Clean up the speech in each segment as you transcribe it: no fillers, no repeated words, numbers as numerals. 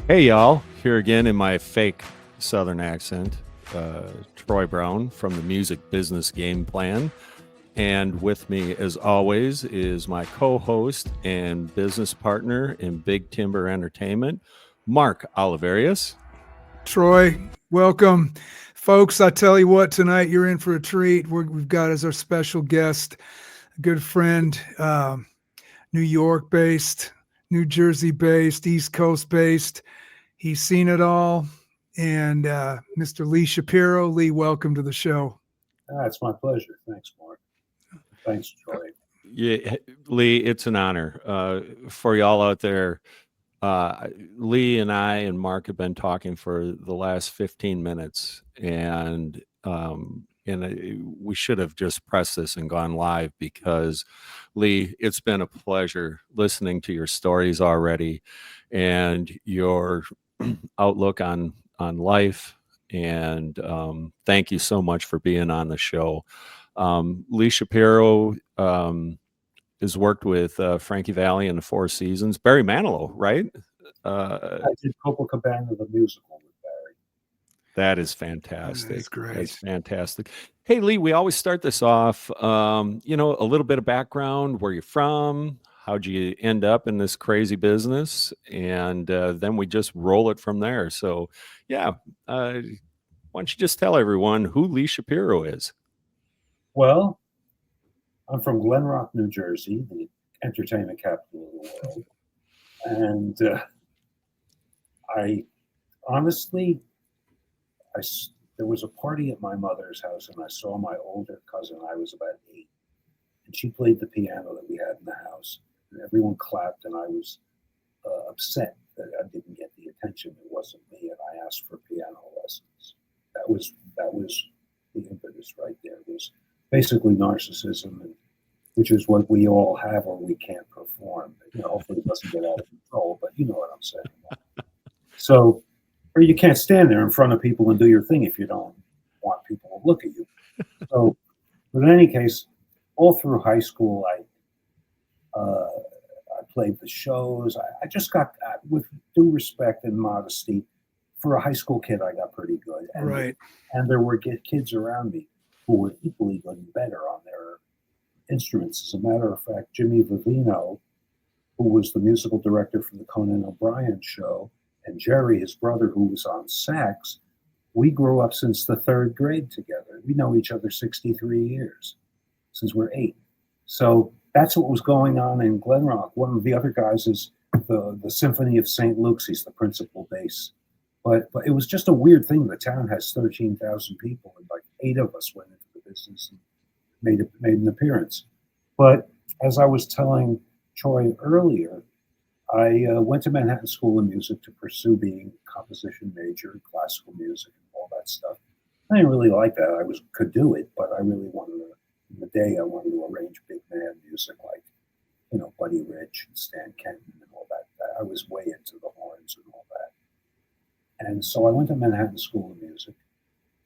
Hey, y'all. Here again in my fake Southern accent. Troy Brown from the Music Business Gameplan. And with me, as always, is my co host and business partner in Big Timber Entertainment, Mark Oliverius. Troy, welcome. Folks, I tell you what, tonight you're in for a treat. We've got as our special guest a good friend, New York based, New Jersey based, East Coast based. He's seen it all. And Mr. Lee Shapiro. Lee, welcome to the show. It's my pleasure. Thanks, Mark. Thanks, Troy. Yeah, Lee, it's an honor. For y'all out there, Lee and I and Mark have been talking for the last 15 minutes, and we should have just pressed this and gone live because, Lee, it's been a pleasure listening to your stories already and your outlook on life. And thank you so much for being on the show. Lee Shapiro has worked with Frankie Valli in the Four Seasons. Barry Manilow, right? I did Copacabana the musical with Barry. That is fantastic. That's great. That's fantastic. Hey, Lee, we always start this off, a little bit of background, where you're from, how'd you end up in this crazy business, and then we just roll it from there. So, yeah, why don't you just tell everyone who Lee Shapiro is? Well, I'm from Glen Rock, New Jersey, the entertainment capital of the world. And I honestly, there was a party at my mother's house, and I saw my older cousin. I was about 8, and she played the piano that we had in the house. And everyone clapped, and I was upset that I didn't get the attention. It wasn't me, and I asked for piano lessons. That was the impetus right there. It was basically narcissism, which is what we all have or we can't perform. Hopefully it doesn't get out of control, but you know what I'm saying. So, or you can't stand there in front of people and do your thing if you don't want people to look at you. So, but in any case, all through high school, I played the shows. I just got, with due respect and modesty, for a high school kid, I got pretty good. And, Right. And there were kids around me who were equally good and better on their instruments. As a matter of fact, Jimmy Vivino, who was the musical director for the Conan O'Brien show, and Jerry, his brother, who was on sax, we grew up since the 3rd grade together. We know each other 63 years, since we're 8. So that's what was going on in Glen Rock. One of the other guys is the Symphony of St. Luke's. He's the principal bass. But it was just a weird thing. The town has 13,000 people, and like 8 of us went into the business and made an appearance. But as I was telling Troy earlier, I went to Manhattan School of Music to pursue being a composition major, classical music, and all that stuff. I didn't really like that. I could do it, but I really wanted to. In the day, I wanted to arrange big band music like, Buddy Rich and Stan Kenton and all that. I was way into the horns and all that. And so I went to Manhattan School of Music,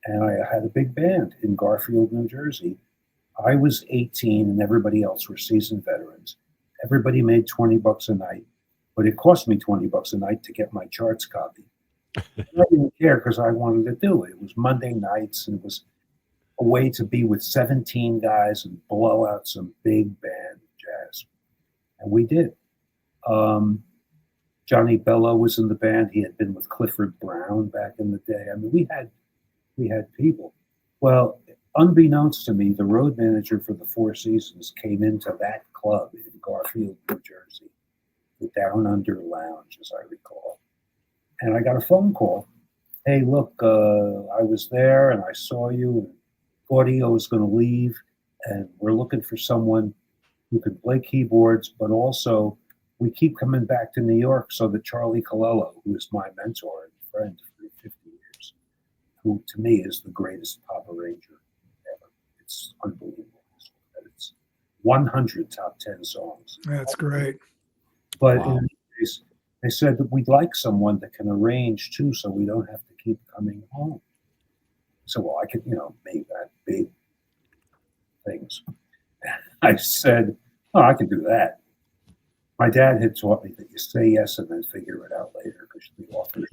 and I had a big band in Garfield, New Jersey. I was 18 and everybody else were seasoned veterans. Everybody made $20 a night, but it cost me $20 a night to get my charts copy. I didn't care because I wanted to do it. It was Monday nights, and it was a way to be with 17 guys and blow out some big band jazz. And we did. Johnny Bello was in the band. He had been with Clifford Brown back in the day. I mean, we had people. Well, unbeknownst to me, the road manager for the Four Seasons came into that club in Garfield, New Jersey, the Down Under Lounge, as I recall. And I got a phone call. Hey, look, I was there and I saw you, and Audio is going to leave, and we're looking for someone who can play keyboards, but also we keep coming back to New York so that Charlie Colello, who is my mentor and friend for 50 years, who to me is the greatest pop arranger ever. It's unbelievable. It's 100 top 10 songs. That's great. But in any case, they said that we'd like someone that can arrange too, so we don't have to keep coming home. So, well, I could, make that big things. I said, oh, I can do that. My dad had taught me that you say yes and then figure it out later because the offer.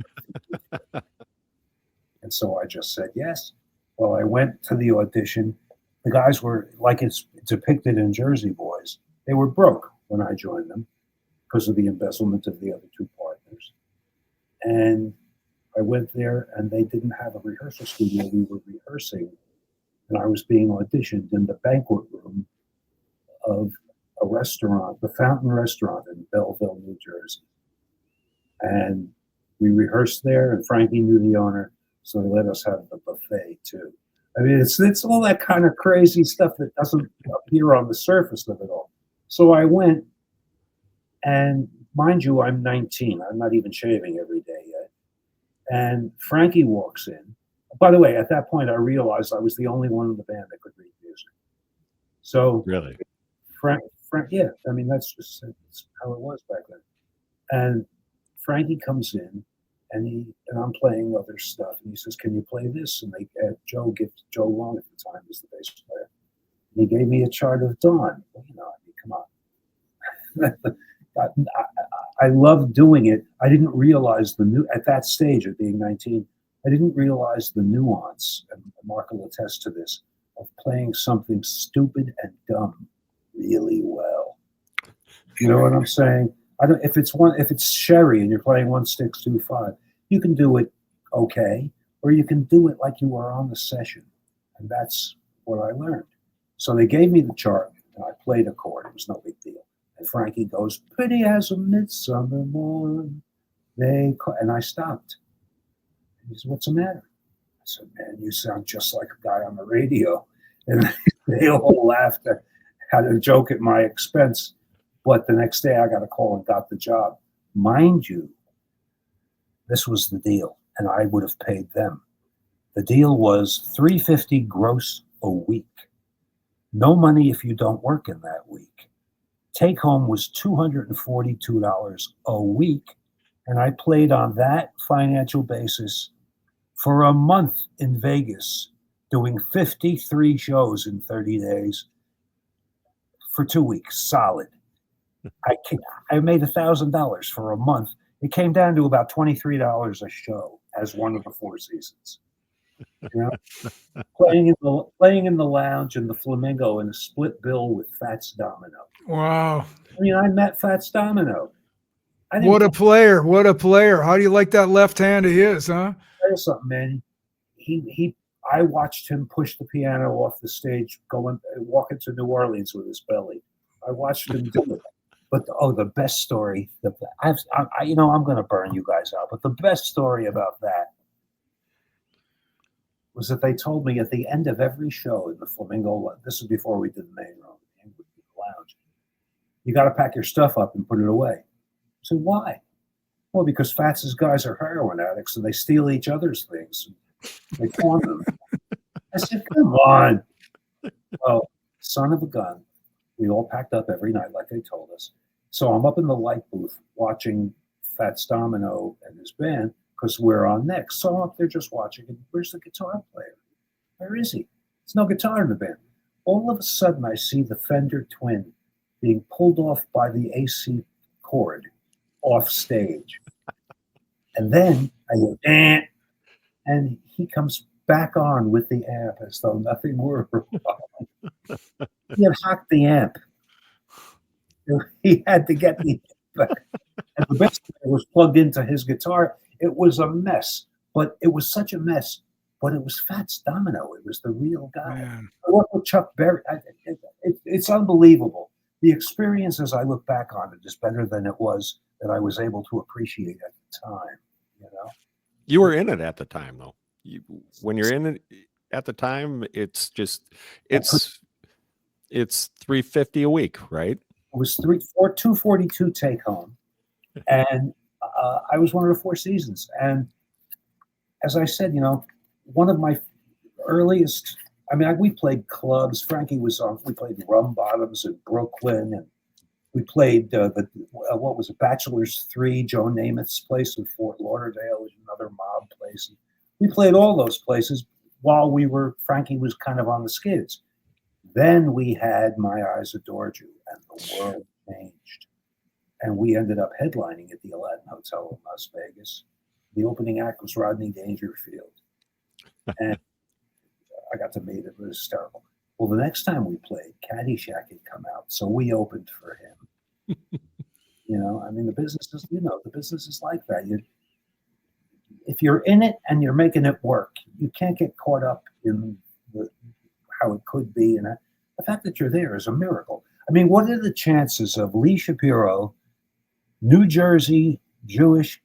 And so I just said yes. Well, I went to the audition. The guys were, like it's depicted in Jersey Boys, they were broke when I joined them because of the embezzlement of the other two partners. And I went there and they didn't have a rehearsal studio. We were rehearsing and I was being auditioned in the banquet room of a restaurant, the Fountain Restaurant in Belleville, New Jersey. And we rehearsed there and Frankie knew the owner, so they let us have the buffet too. I mean, it's all that kind of crazy stuff that doesn't appear on the surface of it all. So I went, and mind you, I'm 19. I'm not even shaving every day yet. And Frankie walks in. By the way, at that point, I realized I was the only one in the band that could read music. So Really? Frank, yeah, I mean, that's how it was back then. And Frankie comes in, and I'm playing other stuff, and he says, "Can you play this?" And Joe Long at the time was the bass player. And he gave me a chart of dawn. Well, I mean, come on. I loved doing it. I didn't realize at that stage of being 19, I didn't realize the nuance, and Mark will attest to this, of playing something stupid and dumb really well. You know what I'm saying? If it's Sherry and you're playing 1-6-2-5, you can do it okay, or you can do it like you were on the session, and that's what I learned. So they gave me the chart, and I played a chord. It was no big deal. And Frankie goes, "Pretty as a midsummer morn." And I stopped. And he said, "What's the matter?" I said, "Man, you sound just like a guy on the radio." And they all laughed, had a joke at my expense. But the next day I got a call and got the job. Mind you, this was the deal, and I would have paid them. The deal was $350 gross a week. No money if you don't work in that week. Take home was $242 a week, and I played on that financial basis for a month in Vegas, doing 53 shows in 30 days for 2 weeks, solid. I made $1,000 for a month. It came down to about $23 a show as one of the Four Seasons. Playing in the lounge in the Flamingo in a split bill with Fats Domino. Wow. I mean, I met Fats Domino. What a player. What a player. How do you like that left hand of his, huh? Tell you something, man. I watched him push the piano off the stage, walk into New Orleans with his belly. I watched him do it. But the best story, I'm going to burn you guys out, but the best story about that was that they told me at the end of every show in the Flamingo, this was before we did the main room, the lounge, you got to pack your stuff up and put it away. I said, "Why?" "Well, because Fats's guys are heroin addicts and they steal each other's things. They pawn them." I said, "Come on." Well, son of a gun. We all packed up every night like they told us. So I'm up in the light booth watching Fats Domino and his band because we're on next. So I'm up there just watching. And where's the guitar player? Where is he? There's no guitar in the band. All of a sudden, I see the Fender Twin being pulled off by the AC cord off stage. And then I go, "Eh," and he comes back on with the amp as though nothing were wrong. He had hacked the amp. He had to get the amp back. And the bass player was plugged into his guitar. It was a mess, but it was such a mess. But it was Fats Domino. It was the real guy. Man. I worked with Chuck Berry. It's unbelievable. The experience, as I look back on it, is better than it was that I was able to appreciate at the time. You were in it at the time, though. When you're in it at the time, it's $350 a week, right? It was $242 take home, and I was one of the Four Seasons. And as I said, one of my earliest. I mean, we played clubs. Frankie was on. We played Rum Bottoms in Brooklyn, and we played what was it, Bachelor's 3, Joe Namath's place in Fort Lauderdale, was another mob place. And we played all those places while Frankie was kind of on the skids. Then we had My Eyes Adored You, and the world changed. and we ended up headlining at the Aladdin Hotel in Las Vegas. The opening act was Rodney Dangerfield, and I got to meet him. It was hysterical. Well, the next time we played, Caddyshack had come out, so we opened for him. I mean, the business is like that. If you're in it and you're making it work, you can't get caught up in how it could be. And the fact that you're there is a miracle. I mean, what are the chances of Lee Shapiro, New Jersey Jewish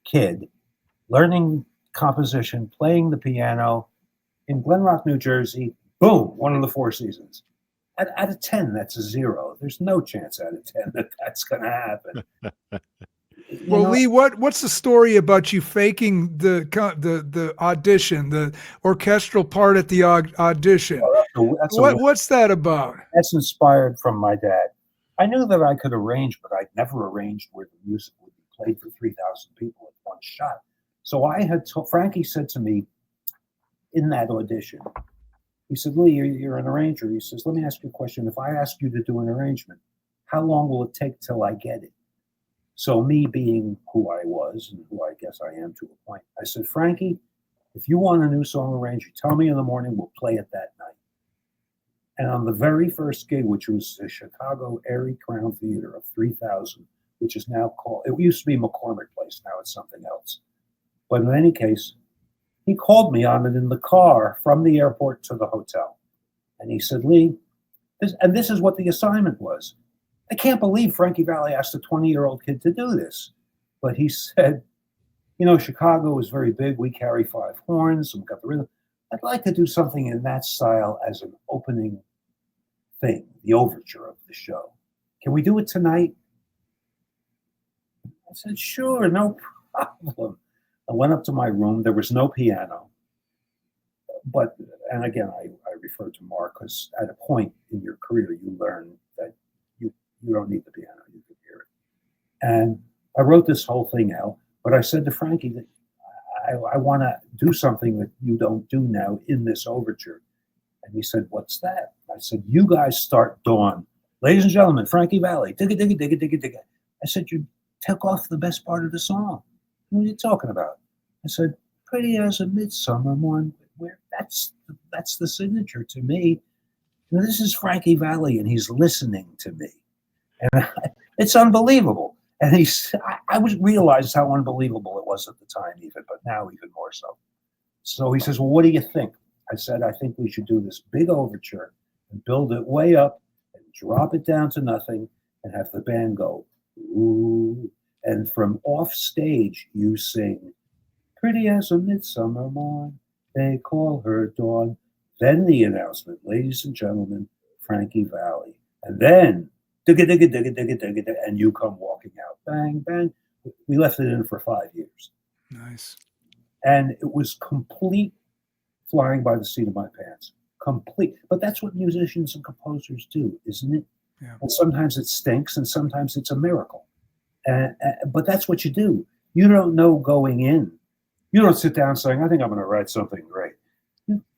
kid, learning composition, playing the piano in Glen Rock, New Jersey? Boom, one of the Four Seasons. Out of 10, that's a 0. There's no chance out of 10 that that's going to happen. Well, Lee, what's the story about you faking the audition, the orchestral part at the audition? What's that about? That's inspired from my dad. I knew that I could arrange, but I'd never arranged where the music would be played for 3,000 people at one shot. So Frankie said to me in that audition, he said, Lee, you're an arranger. He says, let me ask you a question. If I ask you to do an arrangement, how long will it take till I get it? So me being who I was and who I guess I am to a point, I said, Frankie, if you want a new song arranged, you tell me in the morning, we'll play it that night. And on the very first gig, which was the Chicago Airy Crown Theater of 3,000, which is now called, it used to be McCormick Place, now it's something else. But in any case, he called me on it in the car from the airport to the hotel. And he said, Lee, this is what the assignment was. I can't believe Frankie Valli asked a 20-year-old kid to do this. But he said, Chicago is very big. We carry 5 horns and we've got the rhythm. I'd like to do something in that style as an opening thing, the overture of the show. Can we do it tonight? I said, sure, no problem. I went up to my room. There was no piano. And again, I refer to Mark because at a point in your career, you learn that you don't need the piano. You can hear it. And I wrote this whole thing out, but I said to Frankie that I want to do something that you don't do now in this overture. And he said, what's that? I said, you guys start Dawn. Ladies and gentlemen, Frankie Valli, digga, digga, digga, digga, digga. I said, you took off the best part of the song. What are you talking about? I said, pretty as a midsummer morn. That's the signature to me. And this is Frankie Valli, and he's listening to me. And it's unbelievable. And I realized how unbelievable it was at the time even, but now even more so. So he says, well, what do you think? I said, I think we should do this big overture and build it way up and drop it down to nothing and have the band go, ooh. And from off stage, you sing, pretty as a midsummer morn, they call her Dawn. Then the announcement, ladies and gentlemen, Frankie Valli. And then, digga, digga, digga, digga, digga, digga, and you come walking out. Bang, bang. We left it in for 5 years. Nice. And it was complete flying by the seat of my pants. Complete. But that's what musicians and composers do, isn't it? Yeah. And sometimes it stinks and sometimes it's a miracle. But that's what you do. You don't know going in. You don't sit down saying, I think I'm going to write something great.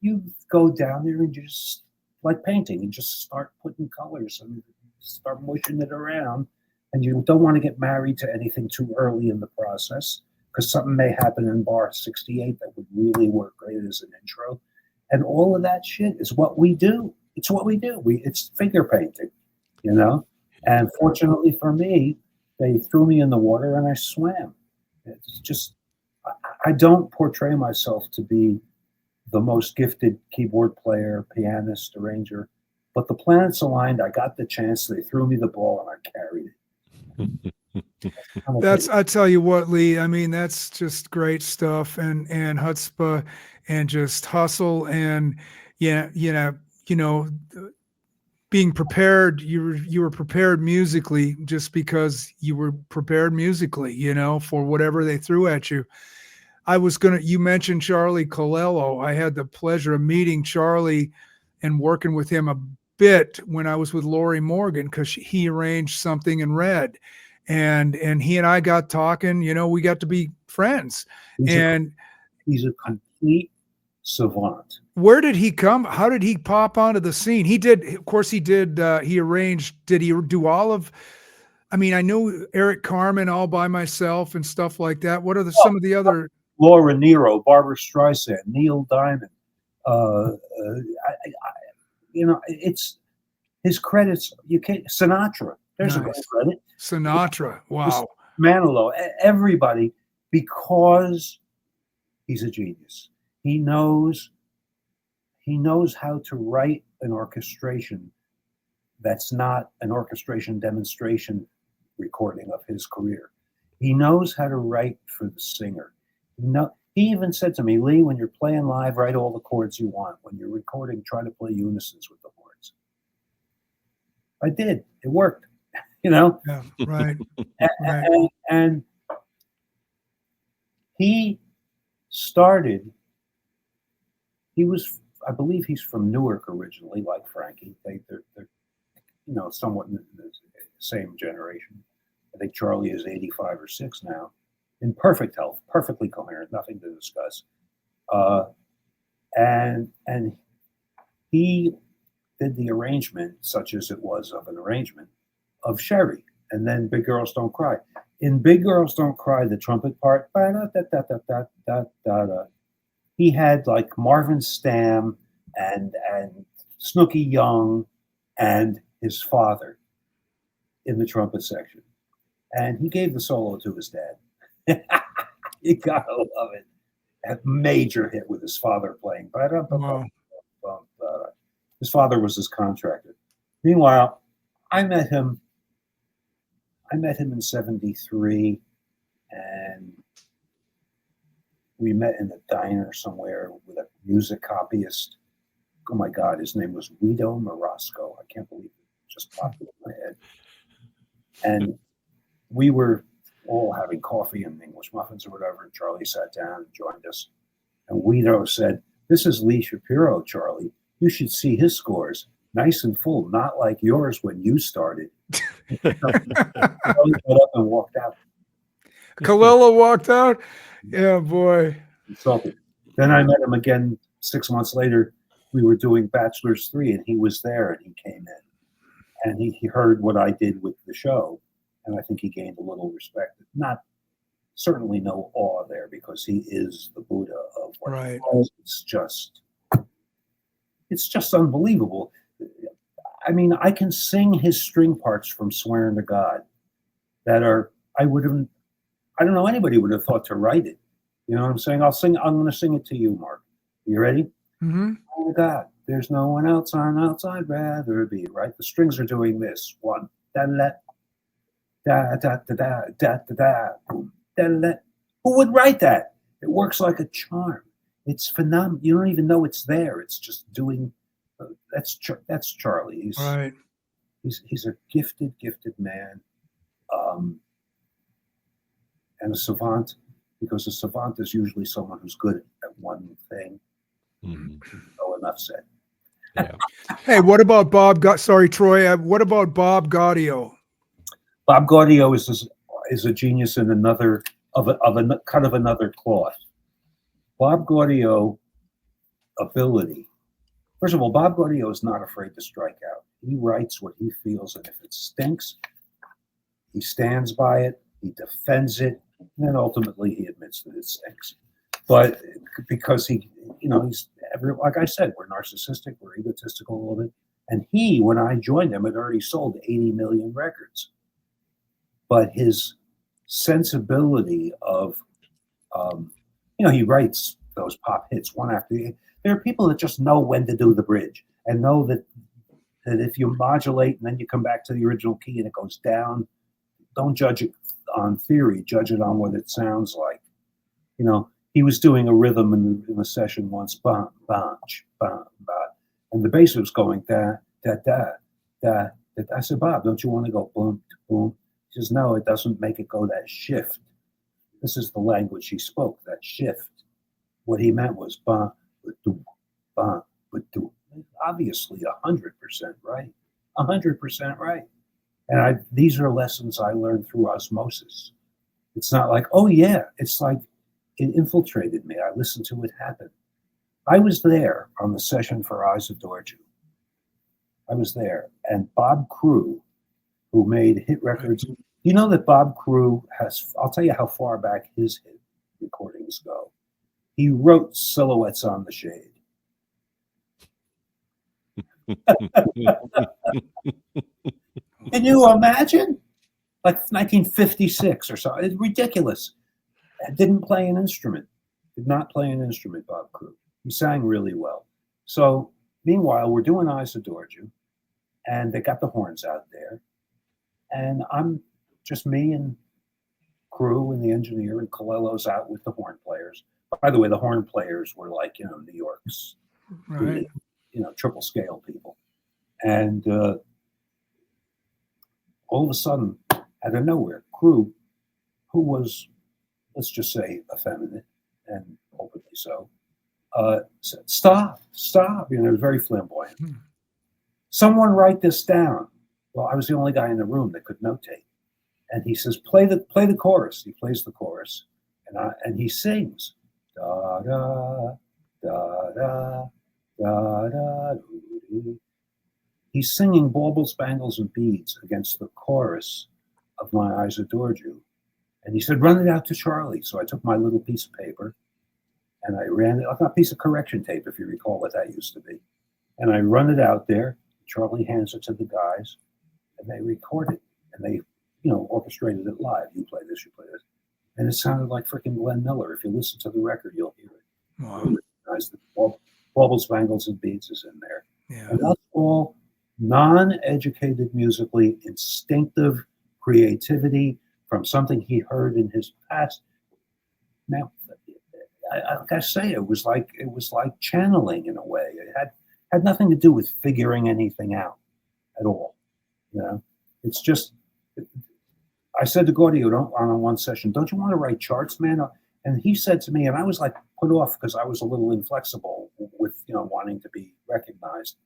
You go down there and just, like painting, and just start putting colors and start mushing it around. And you don't want to get married to anything too early in the process because something may happen in bar 68 that would really work great as an intro. And all of that shit is what we do. It's what we do. It's figure painting, And fortunately for me, they threw me in the water and I swam. It's just, I don't portray myself to be the most gifted keyboard player, pianist, arranger, but the planets aligned. I got the chance. They threw me the ball and I carried it. I tell you what, Lee, I mean, that's just great stuff and chutzpah and just hustle and, being prepared. You were prepared musically just because you were prepared musically, for whatever they threw at you. You mentioned Charlie Colello. I had the pleasure of meeting Charlie and working with him a bit when I was with Lori Morgan because he arranged something in Red. And he and I got talking, we got to be friends. He's a complete savant. Where did he come? How did he pop onto the scene? He arranged, did he do all of I mean, I know Eric Carmen, All by Myself, and stuff like that. What are some of the other? Laura Nyro, Barbara Streisand, Neil Diamond. It's his credits. You can't. Sinatra. There's a great Nice. credit. Sinatra. Wow. Manilow. Everybody, because he's a genius. He knows how to write an orchestration that's not an orchestration demonstration recording of his career. He knows how to write for the singer. He even said to me, Lee, when you're playing live, write all the chords you want. When you're recording, try to play unisons with the chords. I did. It worked. Yeah, right. And he started. I believe he's from Newark originally, like Frankie. They're somewhat in the same generation. I think Charlie is 85 or 6 now, in perfect health, perfectly coherent, nothing to discuss. And he did the arrangement, such as it was of an arrangement, of Sherry, and then Big Girls Don't Cry. In Big Girls Don't Cry, the trumpet part, he had like Marvin Stamm and Snooky Young and his father in the trumpet section. And he gave the solo to his dad. You gotta love it. A major hit with his father playing. Wow. His father was his contractor. Meanwhile, I met him in 73, and we met in a diner somewhere with a music copyist. Oh my God, his name was Guido Marasco. I can't believe it just popped in my head. And we were all having coffee and English muffins or whatever. And Charlie sat down and joined us. And Guido said, "This is Lee Shapiro, Charlie. You should see his scores. Nice and full, not like yours when you started." Charlie got up and walked out. Kalila walked out. Yeah, boy. Insulted. Then I met him again 6 months later. We were doing Bachelors 3, and he was there, and he came in. And he heard what I did with the show, and I think he gained a little respect. Certainly no awe there, because he is the Buddha of what Right. he does. It's just unbelievable. I mean, I can sing his string parts from Swearing to God that are, I don't know anybody would have thought to write it. You know what I'm saying? I'm going to sing it to you, Mark. You ready? Mm-hmm. Oh God, there's no one else on outside rather be, right? The strings are doing this. One, da da da da da da da da da boom, da da. Who would write that? It works like a charm. It's phenomenal. You don't even know it's there. It's just doing. That's Charlie. He's a gifted man, and a savant. Because a savant is usually someone who's good at one thing. Mm-hmm. So enough said. Yeah. Hey, what about Troy? What about Bob Gaudio? Bob Gaudio is a genius in another kind of another cloth. Bob Gaudio ability. First of all, Bob Gaudio is not afraid to strike out. He writes what he feels, and if it stinks, he stands by it. He defends it, and then ultimately he admits that it stinks. But because he's like I said, we're narcissistic, we're egotistical a little bit. And when I joined him, had already sold 80 million records. But his sensibility of, he writes those pop hits one after the other. There are people that just know when to do the bridge and know that if you modulate and then you come back to the original key and it goes down, don't judge it on theory, judge it on what it sounds like. He was doing a rhythm in a session once, bam, bam, bam, bam, and the bass was going da, da, da, da, da. I said, Bob, don't you want to go boom, boom? He says, no, it doesn't make it go that shift. This is the language he spoke, that shift. What he meant was ba, ba-doo, ba, ba-doo. Obviously 100% right, 100% right. And these are lessons I learned through osmosis. It's not like, oh yeah, it's like it infiltrated me. I listened to it happen. I was there on the session for Eyes Adored You. I was there. And Bob Crew, who made hit records You know that Bob Crew has, I'll tell you how far back his hit recordings go. He wrote Silhouettes on the Shade. Can you imagine? Like 1956 or something. It's ridiculous. Didn't play an instrument. Did not play an instrument, Bob Crew. He sang really well. So meanwhile, we're doing Eyes Adored You, and they got the horns out there. And I'm just me and Crew and the engineer, and Colello's out with the horn players. By the way, the horn players were like, New York's, Right. really, triple scale people. And all of a sudden, out of nowhere, Crew, who was, let's just say, effeminate and openly so, said, stop, it was very flamboyant. Someone write this down. Well, I was the only guy in the room that could notate. And he says, play the chorus. He plays the chorus, and he sings, da da da da da da. He's singing Baubles, Bangles, and Beads against the chorus of My Eyes Adored You. And he said, run it out to Charlie. So I took my little piece of paper and I ran it, like a piece of correction tape, if you recall what that used to be. And I run it out there. Charlie hands it to the guys, and they record it. And they, orchestrated it live. You play this, you play this. And it sounded like freaking Glenn Miller. If you listen to the record, you'll hear it. Wow. You'll recognize the Baubles, Bangles, and Beads is in there. Yeah. And that's all non-educated musically, instinctive creativity from something he heard in his past. Now, like I say, it was like channeling in a way. It had nothing to do with figuring anything out at all. It's just. I said to Gaudio on one session, "Don't you want to write charts, man?" And he said to me, and I was like put off because I was a little inflexible with wanting to be recognized.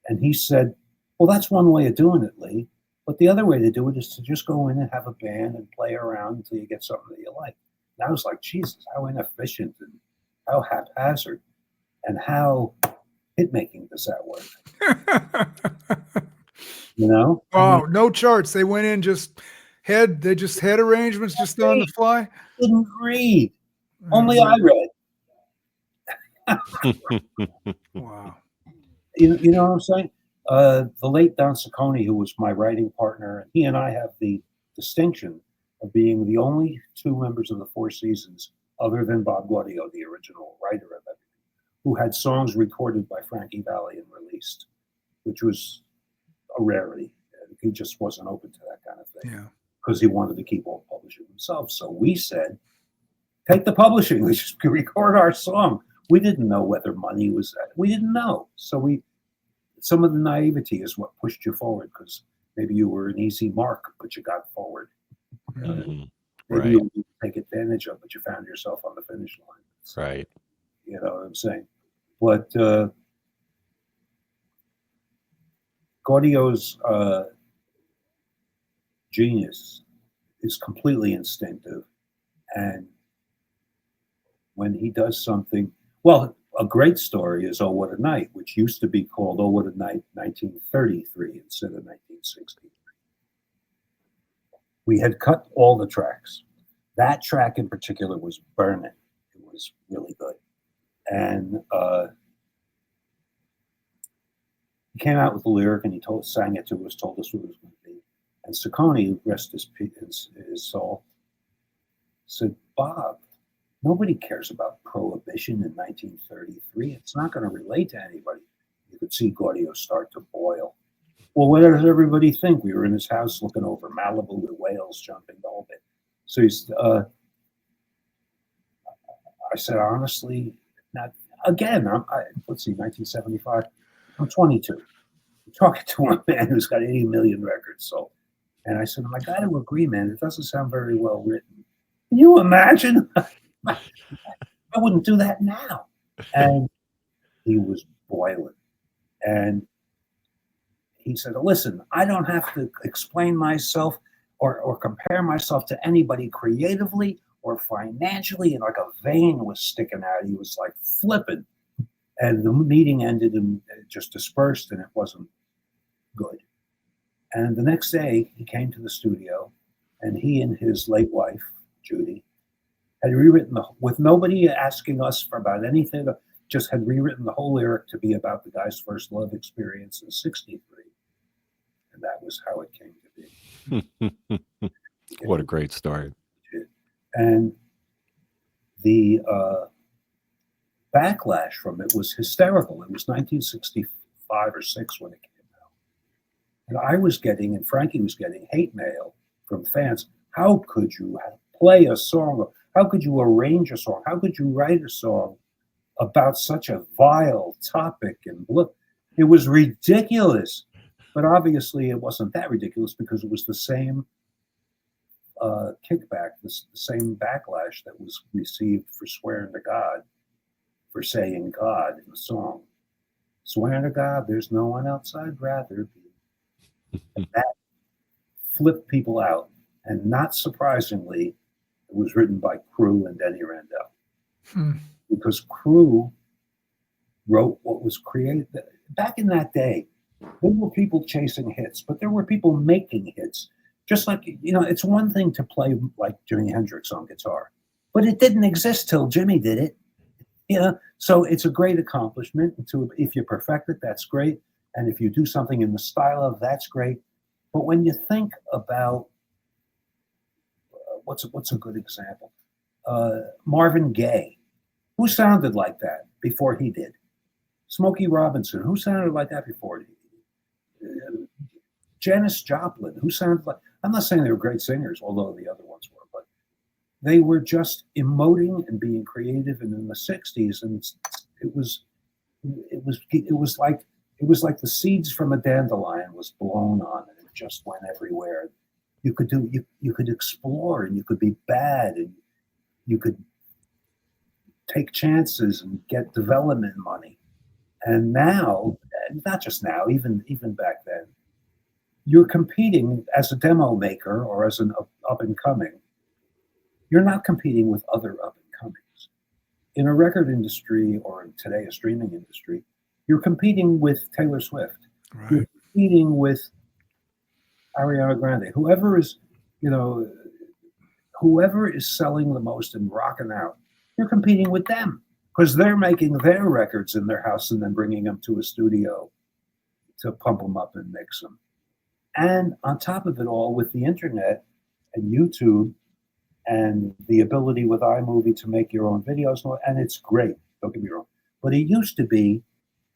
And he said, "Well, that's one way of doing it, Lee. But the other way to do it is to just go in and have a band and play around until you get something that you like." And I was like, Jesus, how inefficient and how haphazard and how hit-making does that work? Wow, no charts. They went in they just had arrangements just on the fly. Didn't read. Only I read. Wow. You know what I'm saying? The late Don Ciccone, who was my writing partner, he and I have the distinction of being the only two members of the Four Seasons, other than Bob Gaudio, the original writer of it, who had songs recorded by Frankie Valli and released, which was a rarity. He just wasn't open to that kind of thing. Yeah. Because he wanted to keep all publishing himself. So we said, take the publishing, we just record our song. We didn't know whether money was that. We didn't know. So some of the naivety is what pushed you forward, because maybe you were an easy mark, but you got forward. Mm-hmm. Maybe you didn't take advantage of, but you found yourself on the finish line. So, Right. You know what I'm saying? But Gaudio's genius is completely instinctive, and when he does something, well, a great story is "Oh What a Night," which used to be called "Oh What a Night" 1933 instead of 1963. We had cut all the tracks. That track in particular was burning. It was really good, and he came out with the lyric and he sang it to us, told us what it was going to be. And Ciccone, rest his soul, said, "Bob, nobody cares about prohibition in 1933. It's not going to relate to anybody." You could see Gaudio start to boil. Well, what does everybody think? We were in his house looking over Malibu with whales jumping, the whole bit. So I said, honestly, not again. Let's see, 1975. I'm 22. I'm talking to a man who's got 80 million records sold. And I said, I got to agree, man, it doesn't sound very well written. Can you imagine? I wouldn't do that now. And he was boiling. And he said, listen, I don't have to explain myself or compare myself to anybody creatively or financially. And like a vein was sticking out. He was like flipping. And the meeting ended and it just dispersed, and it wasn't good. And the next day, he came to the studio, and he and his late wife, Judy, had rewritten with nobody asking us for about anything, just had rewritten the whole lyric to be about the guy's first love experience in '63. And that was how it came to be. What a great story. And the backlash from it was hysterical. It was 1965 or 6 when it came out. And I was getting, and Frankie was getting, hate mail from fans. How could you play a song? How could you arrange a song? How could you write a song about such a vile topic? And look, it was ridiculous. But obviously it wasn't that ridiculous because it was the same kickback, the same backlash that was received for swearing to God, for saying God in the song. Swearing to God, there's no one else I'd rather be. And that flipped people out. And not surprisingly, it was written by Crew and Denny Randell. Because Crew wrote what was created. Back in that day, there were people chasing hits, but there were people making hits. Just like, it's one thing to play like Jimi Hendrix on guitar, but it didn't exist till Jimmy did it. So it's a great accomplishment. If you perfect it, that's great. And if you do something in the style of, that's great. But when you think about what's a good example? Marvin Gaye, who sounded like that before he did? Smokey Robinson, who sounded like that before he did? Janis Joplin, who sounded like, I'm not saying they were great singers, although the other ones were, but they were just emoting and being creative. And in the '60s, and it was like the seeds from a dandelion was blown on, and it just went everywhere. You could explore, and you could be bad, and you could take chances and get development money. And now, not just now, even back then, you're competing as a demo maker or as an up and coming. You're not competing with other up and comings. In a record industry, or in today a streaming industry, you're competing with Taylor Swift. Right. You're competing with Ariana Grande. Whoever is selling the most and rocking out, you're competing with them because they're making their records in their house and then bringing them to a studio to pump them up and mix them. And on top of it all, with the internet and YouTube and the ability with iMovie to make your own videos, and it's great, don't get me wrong. But it used to be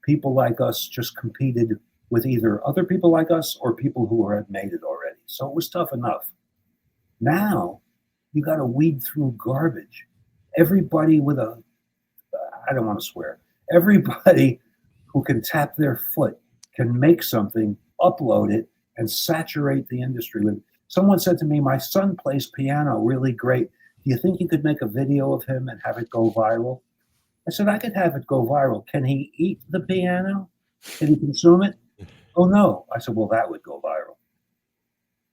people like us just competed with either other people like us or people who had made it already. So it was tough enough. Now, you got to weed through garbage. Everybody I don't want to swear, everybody who can tap their foot can make something, upload it, and saturate the industry with. Someone said to me, my son plays piano really great. Do you think you could make a video of him and have it go viral? I said, I could have it go viral. Can he eat the piano? Can he consume it? Oh, no. I said, well, that would go viral.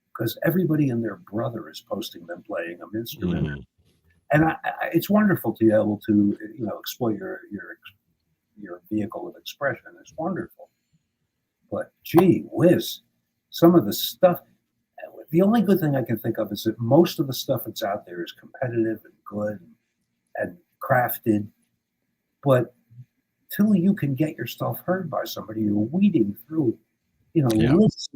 Because everybody and their brother is posting them playing an instrument. Mm-hmm. And it's wonderful to be able to, exploit your vehicle of expression. It's wonderful. But gee whiz, some of the stuff, the only good thing I can think of is that most of the stuff that's out there is competitive and good and crafted. But till you can get your stuff heard by somebody, you're weeding through, lists.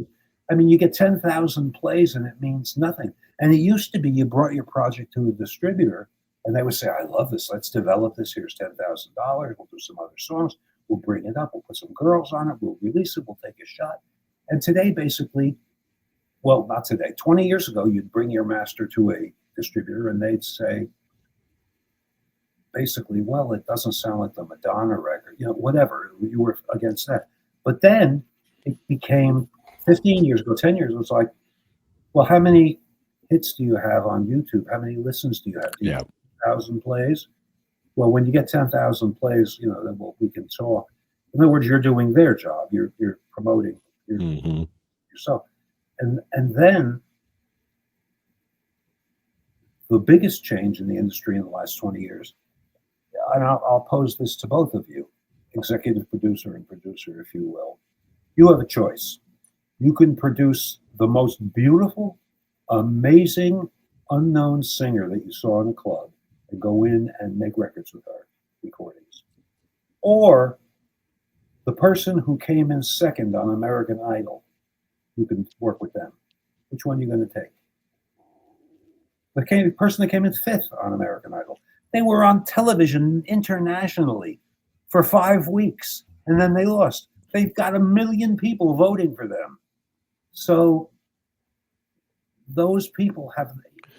I mean, you get 10,000 plays and it means nothing. And it used to be you brought your project to a distributor and they would say, I love this. Let's develop this. Here's $10,000. We'll do some other songs. We'll bring it up. We'll put some girls on it. We'll release it. We'll take a shot. And today, basically, well, not today, 20 years ago, you'd bring your master to a distributor and they'd say, basically, well, it doesn't sound like the Madonna record, whatever. You were against that. But then it became 15 years ago, 10 years, it was like, well, how many hits do you have on YouTube? How many listens do you have? Do you have 1,000 plays? Well, when you get 10,000 plays, then we can talk. In other words, you're doing their job. You're promoting yourself. And then the biggest change in the industry in the last 20 years, and I'll pose this to both of you, executive producer and producer, if you will. You have a choice. You can produce the most beautiful amazing unknown singer that you saw in a club and go in and make records with her, recordings, or the person who came in second on American Idol, you can work with them. Which one are you going to take? The person that came in fifth on American Idol. They were on television internationally for 5 weeks, and then they lost. They've got 1 million people voting for them. So those people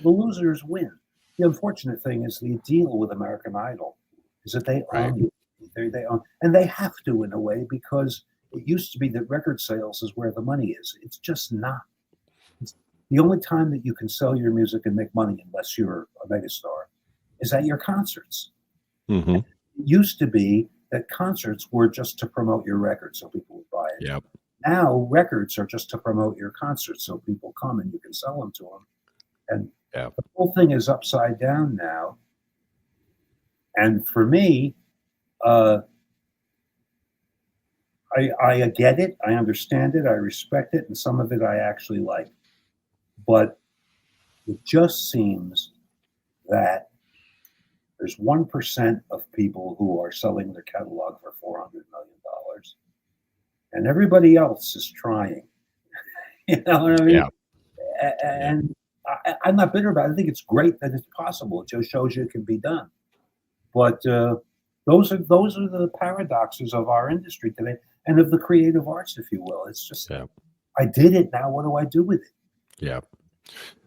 the losers win. The unfortunate thing is the deal with American Idol is that they own you. They own, and they have to in a way, because it used to be that record sales is where the money is. It's just not. The only time that you can sell your music and make money, unless you're a megastar, is at your concerts. Mm-hmm. It used to be that concerts were just to promote your record so people would buy it. Yep. Now records are just to promote your concerts so people come and you can sell them to them. And the whole thing is upside down now. And for me, I get it. I understand it. I respect it. And some of it I actually like. But it just seems that there's 1% of people who are selling their catalog for $400 million. And everybody else is trying. You know what I mean? Yeah. And I'm not bitter about it. I think it's great that it's possible. It just shows you it can be done. But those are the paradoxes of our industry today and of the creative arts, if you will. It's just, I did it. Now what do I do with it? Yeah.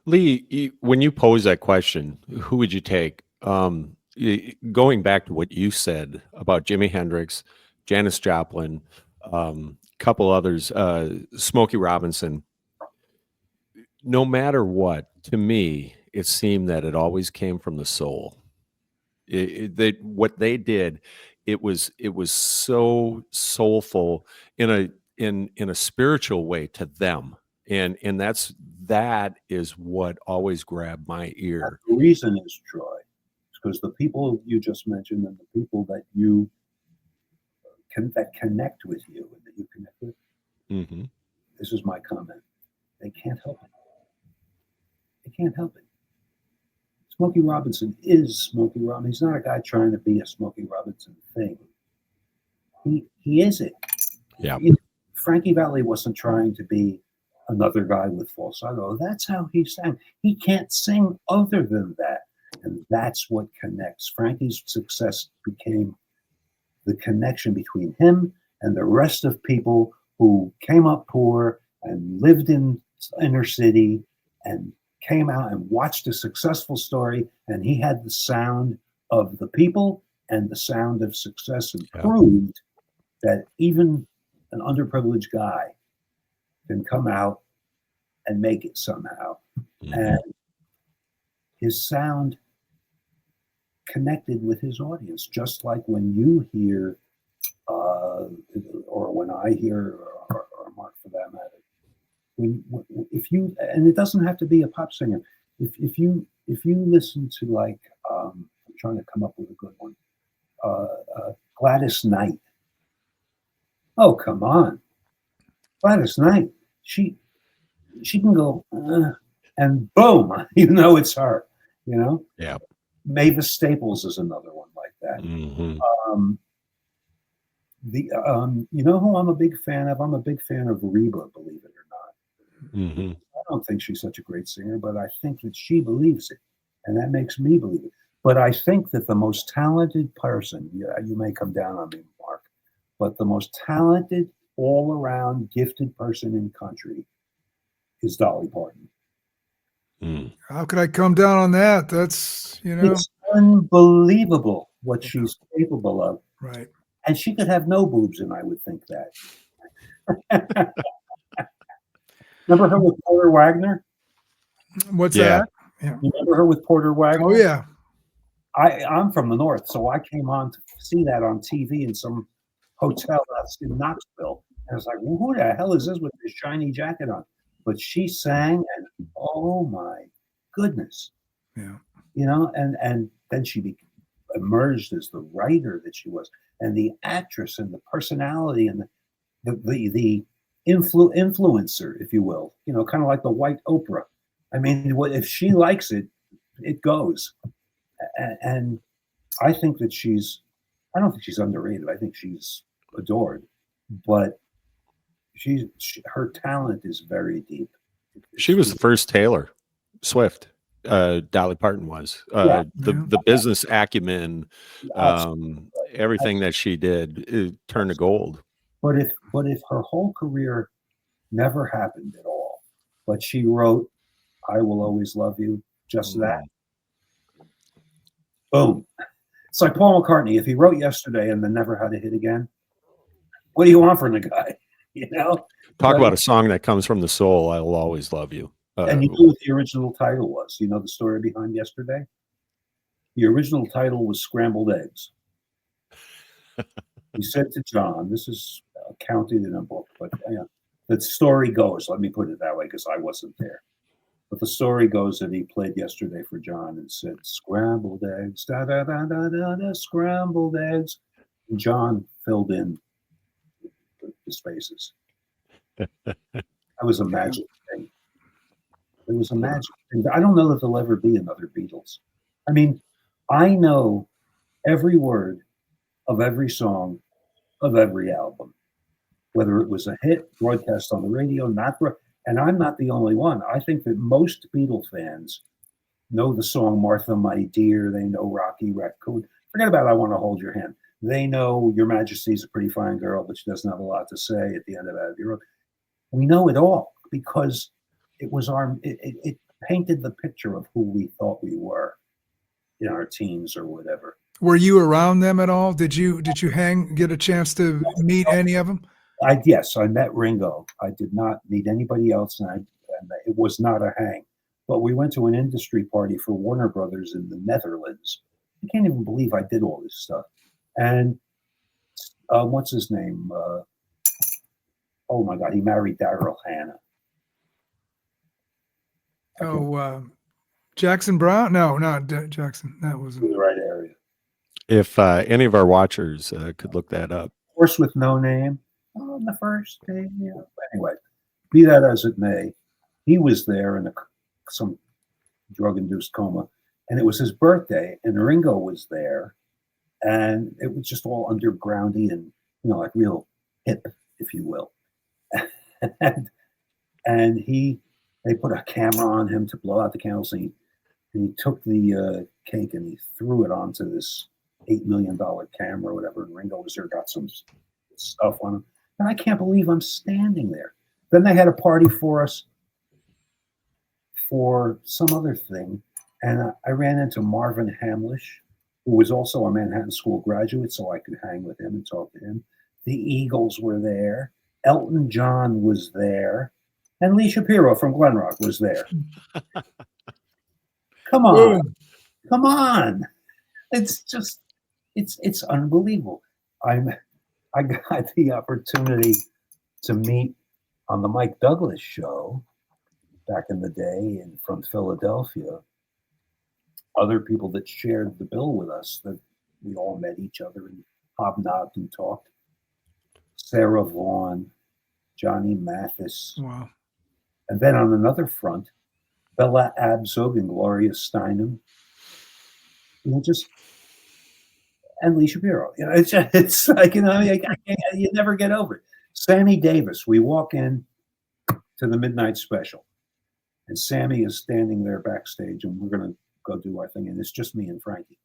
Lee, when you pose that question, who would you take? Going back to what you said about Jimi Hendrix, Janis Joplin, couple others, Smokey Robinson, no matter what, to me, it seemed that it always came from the soul. What they did, it was so soulful in a spiritual way to them. And that is what always grabbed my ear. The reason is, Troy, because the people you just mentioned and the people that that connect with you and that you connect with, Mm-hmm. this is my comment. They can't help it. They can't help it. Smokey Robinson is Smokey Robinson. He's not a guy trying to be a Smokey Robinson thing. He is it. Yeah. Frankie Valli wasn't trying to be another guy with falsetto. That's how he sang. He can't sing other than that. And that's what connects. Frankie's success became the connection between him and the rest of people who came up poor and lived in inner city and came out and watched a successful story. And he had the sound of the people and the sound of success, and proved that even an underprivileged guy can come out and make it somehow. Mm-hmm. And his sound connected with his audience, just like when you hear, or when I hear, or Mark for that matter. If you, and it doesn't have to be a pop singer. If you listen to, like, I'm trying to come up with a good one, Gladys Knight. Oh, come on. Gladys Knight. She can go, and boom, it's her, Yeah. Mavis Staples is another one like that. Mm-hmm. You know who I'm a big fan of? I'm a big fan of Reba, believe it or not. Mm-hmm. I don't think she's such a great singer, but I think that she believes it, and that makes me believe it. But I think that the most talented person, you may come down on me, Mark, but the most talented, all-around, gifted person in country is Dolly Parton. Mm. How could I come down on that? That's, It's unbelievable what she's capable of. Right. And she could have no boobs, and I would think that. Remember her with Porter Wagner? What's that? Yeah. You remember her with Porter Wagner? Oh, yeah. I'm from the North, so I came on to see that on TV in some hotel that's in Knoxville. And I was like, well, who the hell is this with this shiny jacket on? But she sang, and oh my goodness. Yeah. And then she emerged as the writer that she was, and the actress, and the personality, and the influencer, if you will, kind of like the white Oprah. I mean, if she likes it, it goes. And I think that I don't think she's underrated. I think she's adored, but her talent is very deep. She was the first Taylor Swift. Dolly Parton was. Yeah. The business acumen, Absolutely. everything that she did, it turned to gold. But if her whole career never happened at all, but she wrote "I Will Always Love You," just that, boom. It's like Paul McCartney. If he wrote "Yesterday" and then never had a hit again, what do you want from the guy? You know. Talk about a song that comes from the soul. I will always love you. And you know what the original title was? You know the story behind "Yesterday"? The original title was "Scrambled Eggs." He said to John, this is counted in a book, but the story goes, let me put it that way because I wasn't there. But the story goes that he played "Yesterday" for John and said, "Scrambled eggs, da da da da da da, scrambled eggs." And John filled in the spaces. That was a magic thing. It was a magic thing. I don't know that there'll ever be another Beatles. I mean, I know every word of every song of every album, whether it was a hit, broadcast on the radio, and I'm not the only one. I think that most Beatle fans know the song "Martha, My Dear." They know "Rocky Raccoon." Forget about "I Want to Hold Your Hand." They know "Your Majesty's a Pretty Fine Girl," but she doesn't have a lot to say at the end of that. We know it all because it was it painted the picture of who we thought we were in our teens or whatever. Were you around them at all? Did you get a chance to meet any of them? Yes, I met Ringo. I did not meet anybody else, and it was not a hang. But we went to an industry party for Warner Brothers in the Netherlands. I can't even believe I did all this stuff. And what's his name? Oh my God, he married Daryl Hannah. Jackson Brown? No, not Jackson. That wasn't in the right area. If any of our watchers could look that up. Horse with No Name on the first day. Yeah. Anyway, be that as it may, he was there in some drug-induced coma, and it was his birthday, and Ringo was there, and it was just all undergroundy and like real hip, if you will. and they put a camera on him to blow out the candles, and he took the cake and he threw it onto this $8 million camera or whatever, and Ringo was there, got some stuff on him, and I can't believe I'm standing there. Then they had a party for us for some other thing, and I ran into Marvin Hamlish, who was also a Manhattan School graduate, so I could hang with him and talk to him. The Eagles were there. Elton John was there. And Lee Shapiro from Glenrock was there. Come on. Come on. It's just, it's unbelievable. I got the opportunity to meet on the Mike Douglas show back in the day and from Philadelphia, other people that shared the bill with us, that we all met each other and hobnobbed and talked. Sarah Vaughan, Johnny Mathis. Wow. And then on another front, Bella Abzug and Gloria Steinem. And Lee Shapiro. It's like, you never get over it. Sammy Davis, we walk in to the midnight special, and Sammy is standing there backstage, and we're going to go do our thing, and it's just me and Frankie.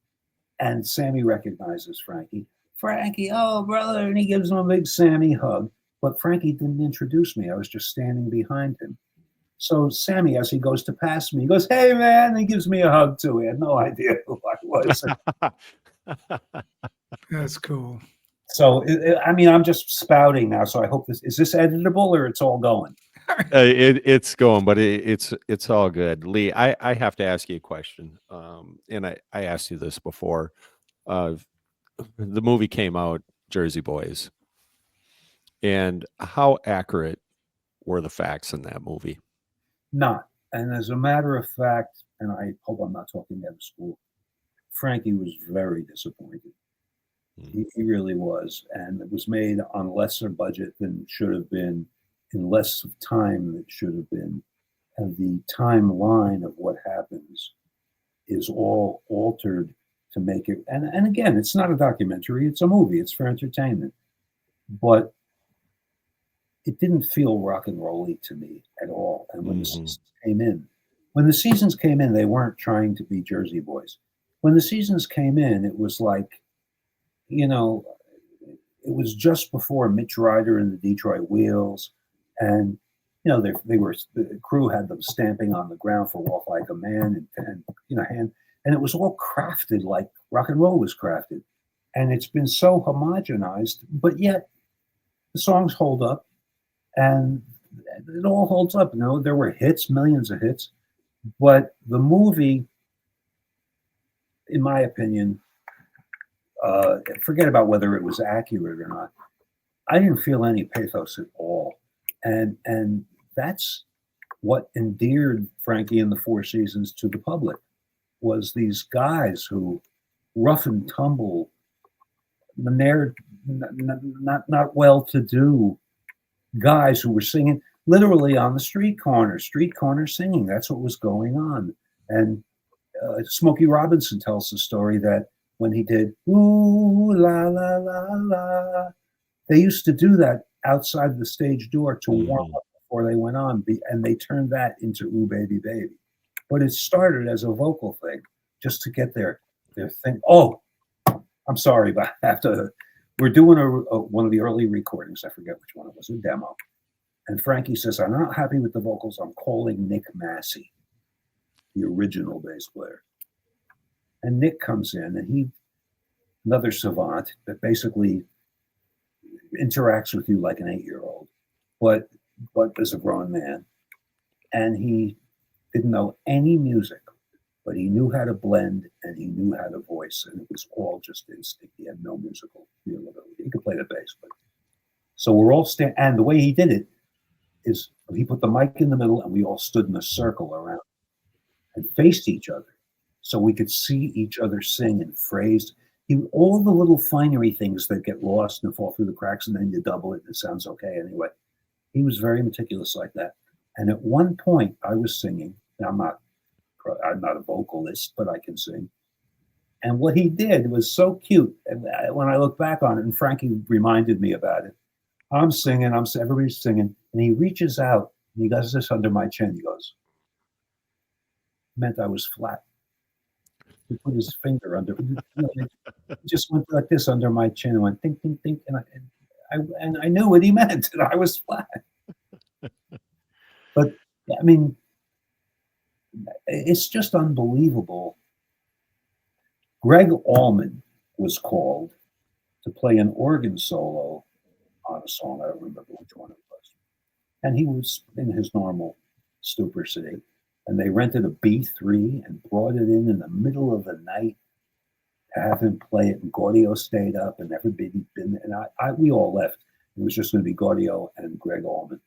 And Sammy recognizes Frankie. Frankie, oh, brother, and he gives him a big Sammy hug. But Frankie didn't introduce me. I was just standing behind him. So Sammy, as he goes to pass me, he goes, "Hey, man," and he gives me a hug, too. He had no idea who I was. That's cool. So, I'm just spouting now, so I hope is this editable or it's all going? It's going, but it's all good. Lee, I have to ask you a question. And I asked you this before. The movie came out, Jersey Boys. And how accurate were the facts in that movie? Not. And as a matter of fact, and I hope I'm not talking out of school, Frankie was very disappointed. He really was. And it was made on lesser budget than it should have been, in less of time than it should have been. and the timeline of what happens is all altered to make it. And again, it's not a documentary; it's a movie. It's for entertainment, but it didn't feel rock and rolly to me at all. And when the seasons came in, they weren't trying to be Jersey Boys. When the seasons came in, it was like, you know, it was just before Mitch Ryder and the Detroit Wheels, and the crew had them stamping on the ground for "Walk Like a Man" and it was all crafted like rock and roll was crafted, and it's been so homogenized, but yet the songs hold up, and it all holds up. There were hits, millions of hits, but the movie, in my opinion, forget about whether it was accurate or not. I didn't feel any pathos at all, and that's what endeared Frankie and the Four Seasons to the public, was these guys who rough and tumble, not well-to-do guys who were singing literally on the street corner singing. That's what was going on. And Smokey Robinson tells the story that when he did "Ooh La La La La," they used to do that outside the stage door to warm up before they went on, and they turned that into "Ooh Baby Baby." But it started as a vocal thing, just to get their thing. Oh, I'm sorry, but I have to. We're doing one of the early recordings. I forget which one it was, a demo. And Frankie says, "I'm not happy with the vocals. I'm calling Nick Massey, the original bass player." And Nick comes in, and another savant that basically interacts with you like an 8-year-old, but as a grown man. And he didn't know any music, but he knew how to blend and he knew how to voice, and it was all just instinct. He had no musical ability. He could play the bass, but so we're all and the way he did it is he put the mic in the middle, and we all stood in a circle around and faced each other, so we could see each other sing and phrase. All the little finery things that get lost and fall through the cracks, and then you double it and it sounds okay anyway. He was very meticulous like that. And at one point, I was singing. Now, I'm not a vocalist, but I can sing. And what he did was so cute. And when I look back on it, and Frankie reminded me about it, I'm singing, everybody's singing, and he reaches out and he does this under my chin. He goes, meant I was flat. He put his finger under, he just went like this under my chin and went think, think, think, and I knew what he meant, and I was flat. But I mean, it's just unbelievable. Greg Allman was called to play an organ solo on a song. I don't remember which one it was. And he was in his normal stupor sitting. And they rented a B3 and brought it in the middle of the night to have him play it. And Gaudio stayed up, and everybody been. And we all left. It was just going to be Gaudio and Greg Allman.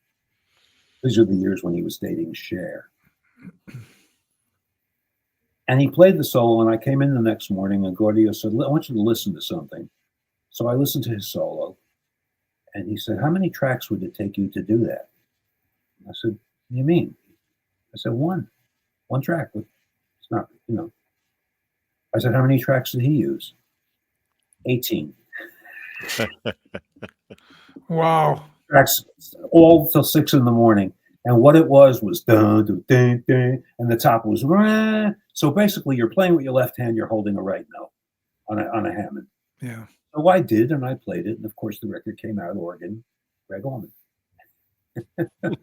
These are the years when he was dating Cher. And he played the solo, and I came in the next morning, and Gaudio said, "I want you to listen to something." So I listened to his solo, and he said, "How many tracks would it take you to do that?" I said, "What do you mean?" I said, one track. It's not, I said, "How many tracks did he use?" 18. Wow. Tracks all till 6 a.m. And what it was dun, dun, dun, dun, and the top was rah. So basically you're playing with your left hand, you're holding a right note on a Hammond. Yeah. So I did, and I played it, and of course the record came out, organ, Greg Allman. Did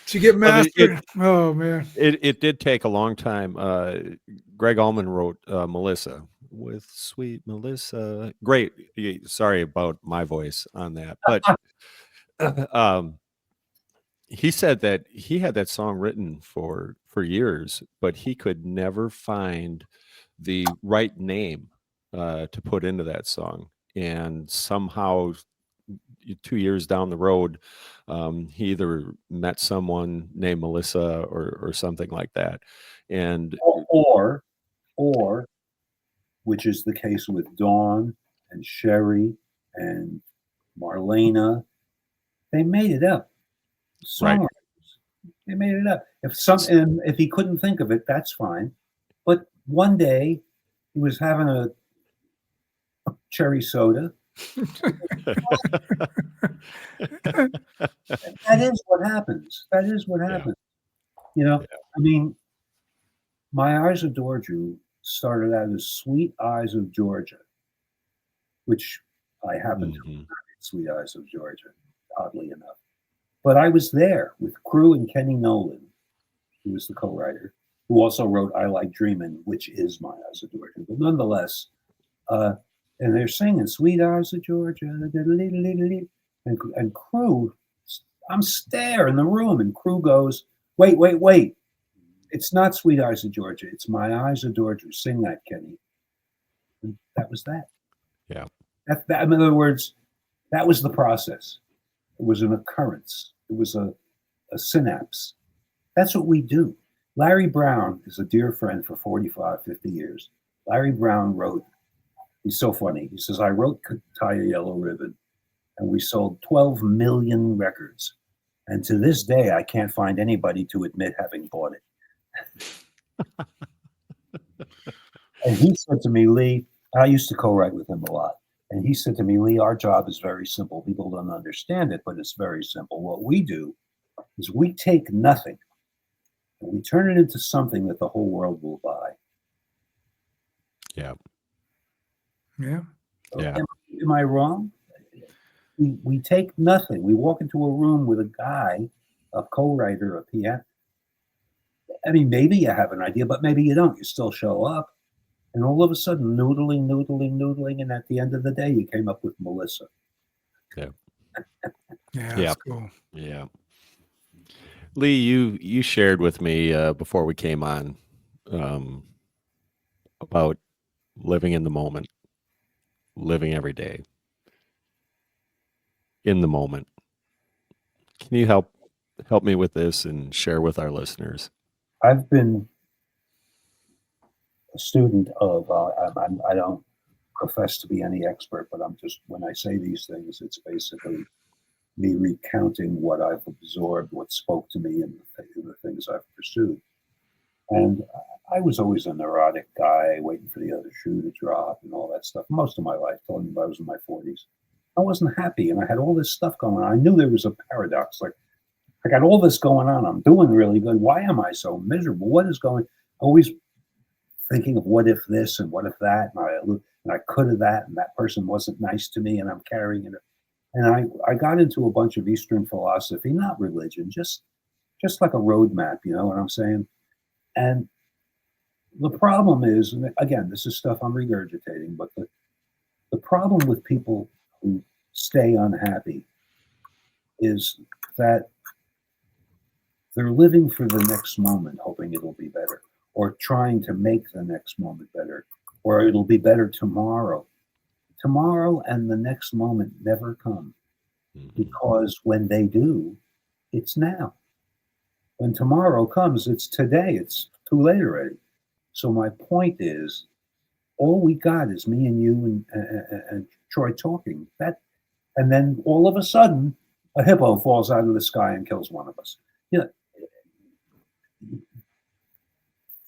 you get mastered? Oh man. It did take a long time. Greg Allman wrote Melissa with Sweet Melissa. Great. Sorry about my voice on that, but he said that he had that song written for years, but he could never find the right name to put into that song. And somehow 2 years down the road, he either met someone named Melissa or something like that. And or which is the case with Dawn and Sherry and Marlena, they made it up. Songwriters. He made it up. And if he couldn't think of it, that's fine. But one day he was having a cherry soda. That is what happens. That is what happens. You know, I mean, My Eyes Adored You started out as Sweet Eyes of Georgia, which I happen to have Sweet Eyes of Georgia, oddly enough. But I was there with Crew and Kenny Nolan, who was the co-writer, who also wrote I Like Dreamin', which is My Eyes Adored You. But nonetheless, and they're singing Sweet Eyes of Georgia, and Crew, I'm there in the room, and Crew goes, wait. It's not Sweet Eyes of Georgia. It's My Eyes Adored You. Sing that, Kenny. And that was that. Yeah. In other words, that was the process. It was an occurrence. It was a synapse. That's what we do. Larry Brown is a dear friend for 45, 50 years. Larry Brown wrote, he's so funny. He says, I wrote Tie a Yellow Ribbon, and we sold 12 million records. And to this day, I can't find anybody to admit having bought it. And he said to me, Lee, I used to co-write with him a lot. And he said to me, Lee, our job is very simple. People don't understand it, but it's very simple. What we do is we take nothing and we turn it into something that the whole world will buy. Yeah. Yeah. So Yeah. Am I wrong? We take nothing. We walk into a room with a guy, a co-writer, a piano. I mean, maybe you have an idea, but maybe you don't. You still show up. And all of a sudden, noodling. And at the end of the day, you came up with Melissa. Yeah. Yeah. That's cool. Yeah. Lee, you shared with me before we came on about living in the moment, living every day in the moment. Can you help me with this and share with our listeners? I've been a student of, I don't profess to be any expert, but I'm just, when I say these things, it's basically me recounting what I've absorbed, what spoke to me, and the things I've pursued. And I was always a neurotic guy, waiting for the other shoe to drop and all that stuff. Most of my life, till I was in my 40s. I wasn't happy, and I had all this stuff going on. I knew there was a paradox. Like, I got all this going on. I'm doing really good. Why am I so miserable? What is going? Always thinking of what if this and what if that, and I could have that, and that person wasn't nice to me, and I'm carrying it. And I got into a bunch of Eastern philosophy, not religion, just like a roadmap. You know what I'm saying? And the problem is, and again, this is stuff I'm regurgitating, but the problem with people who stay unhappy is that they're living for the next moment, hoping it'll be better, or trying to make the next moment better, or it'll be better tomorrow. Tomorrow and the next moment never come, because when they do, it's now. When tomorrow comes, it's today. It's too late already. So my point is, all we got is me and you and Troy talking. And then all of a sudden, a hippo falls out of the sky and kills one of us. You know,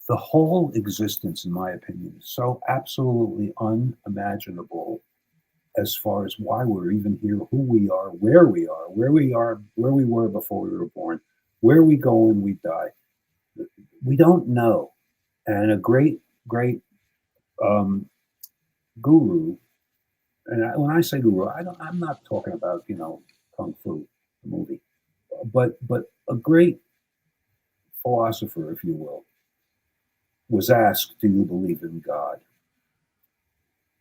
the whole existence, in my opinion, is so absolutely unimaginable as far as why we're even here, who we are, where we were before we were born, where we go when we die. We don't know. And a great guru, and when I say guru, I'm not talking about, Kung Fu, the movie, but a great philosopher, if you will, was asked, do you believe in God?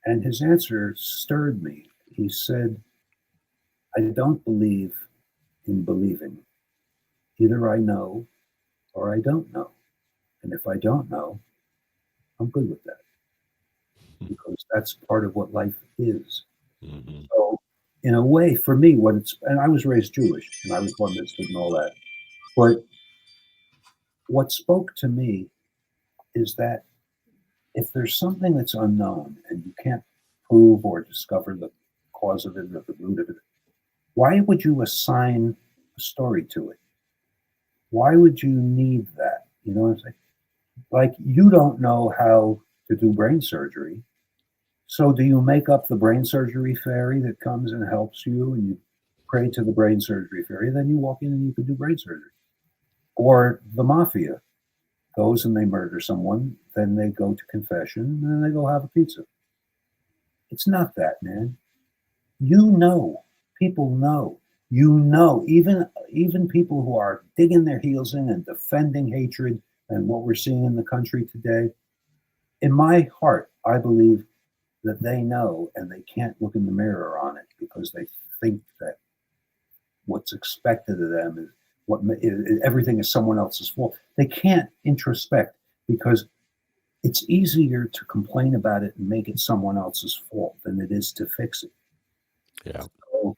And his answer stirred me. He said, I don't believe in believing. Either I know or I don't know. And if I don't know, I'm good with that, because that's part of what life is. Mm-hmm. So in a way, for me, and I was raised Jewish, and I was one that and all that, but what spoke to me is that if there's something that's unknown and you can't prove or discover the cause of it or the root of it, why would you assign a story to it? Why would you need that? You know what I'm saying? Like, you don't know how to do brain surgery. So do you make up the brain surgery fairy that comes and helps you, and you pray to the brain surgery fairy, then you walk in and you can do brain surgery? Or the mafia goes and they murder someone, then they go to confession, and then they go have a pizza. It's not that, man. You know, people know. You know, even people who are digging their heels in and defending hatred and what we're seeing in the country today, in my heart, I believe that they know, and they can't look in the mirror on it because they think that what's expected of them is everything is someone else's fault. They can't introspect because it's easier to complain about it and make it someone else's fault than it is to fix it. Yeah. So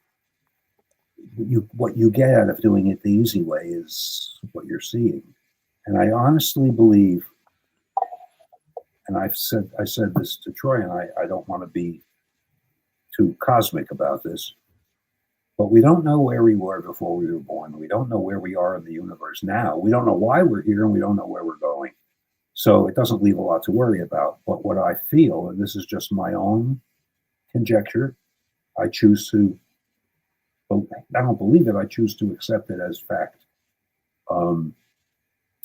what you get out of doing it the easy way is what you're seeing. And I honestly believe, and I said this to Troy, and I don't want to be too cosmic about this, but we don't know where we were before we were born. We don't know where we are in the universe now. We don't know why we're here, and we don't know where we're going. So it doesn't leave a lot to worry about. But what I feel, and this is just my own conjecture, I choose to, I don't believe it, I choose to accept it as fact.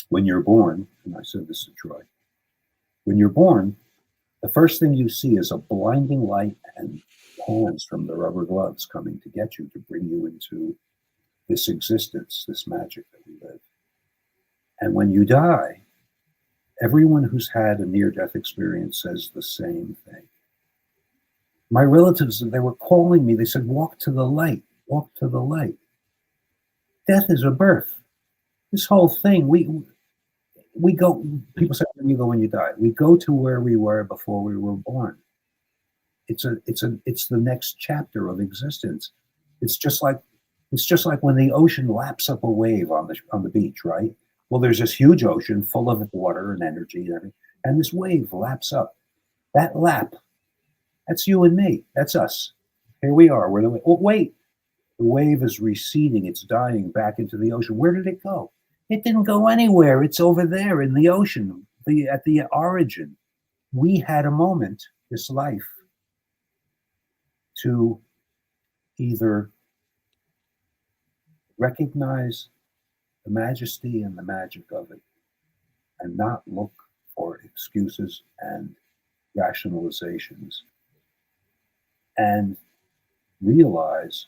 When you're born, and I said this to Troy, when you're born, the first thing you see is a blinding light and hands from the rubber gloves coming to get you, to bring you into this existence, this magic that we live. And when you die, everyone who's had a near-death experience says the same thing. My relatives, they were calling me, they said, walk to the light, walk to the light. Death is a birth. This whole thing, we go, people say, when you go when you die, we go to where we were before we were born. It's the next chapter of existence. It's just like when the ocean laps up a wave on the beach, right? Well, there's this huge ocean full of water and energy and everything, and this wave laps up. That lap, that's you and me. That's us. Here we are. Wait, the wave is receding. It's dying back into the ocean. Where did it go? It didn't go anywhere. It's over there in the ocean, at the origin. We had a moment, this life, to either recognize the majesty and the magic of it and not look for excuses and rationalizations, and realize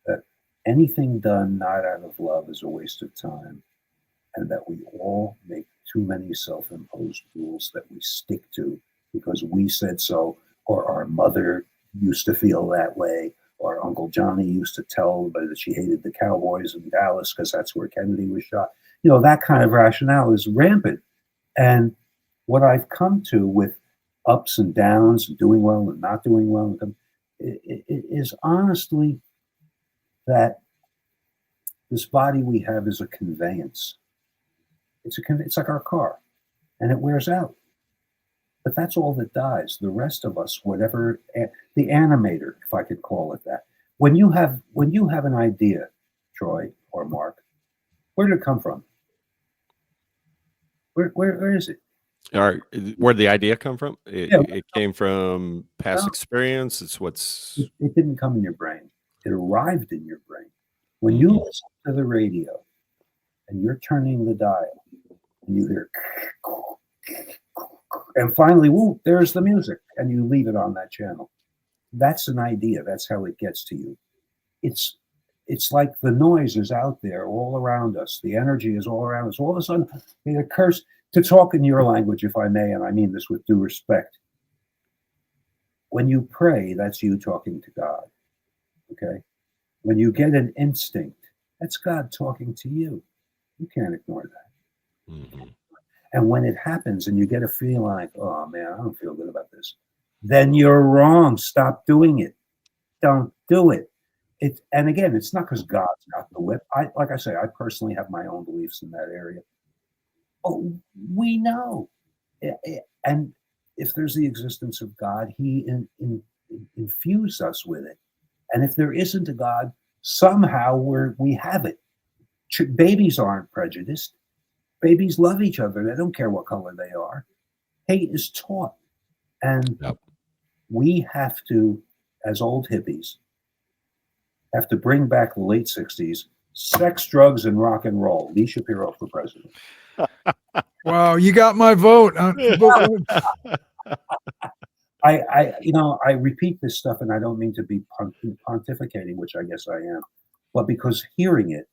that anything done not out of love is a waste of time, and that we all make too many self-imposed rules that we stick to because we said so, or our mother used to feel that way, or Uncle Johnny used to tell everybody that she hated the Cowboys in Dallas because that's where Kennedy was shot. You know, that kind of rationale is rampant. And what I've come to with ups and downs and doing well and not doing well is honestly that this body we have is a conveyance. It's like our car, and it wears out. But that's all that dies. The rest of us, whatever, the animator, if I could call it that. When you have an idea, Troy or Mark, where did it come from? Where is it? Where'd the idea come from? It came from past No. experience. It's what's. It didn't come in your brain. It arrived in your brain. When you listen to the radio and you're turning the dial and you hear, and finally, woo, there's the music, and you leave it on that channel. That's an idea. That's how it gets to you. It's like the noise is out there all around us. The energy is all around us. All of a sudden, it occurs, to talk in your language, if I may, and I mean this with due respect. When you pray, that's you talking to God. Okay? When you get an instinct, that's God talking to you. You can't ignore that. Mm-hmm. And when it happens and you get a feeling like, oh man, I don't feel good about this, then you're wrong. Stop doing it. Don't do it. And again, it's not because God's got the whip. Like I say, I personally have my own beliefs in that area. But we know. And if there's the existence of God, he infused us with it. And if there isn't a God, somehow we have it. Babies aren't prejudiced. Babies love each other. They don't care what color they are. Hate is taught. And Yep. we have to, as old hippies, have to bring back the late 60s, sex, drugs, and rock and roll. Lee Shapiro for president. Wow, you got my vote. I repeat this stuff, and I don't mean to be pontificating, which I guess I am, but because hearing it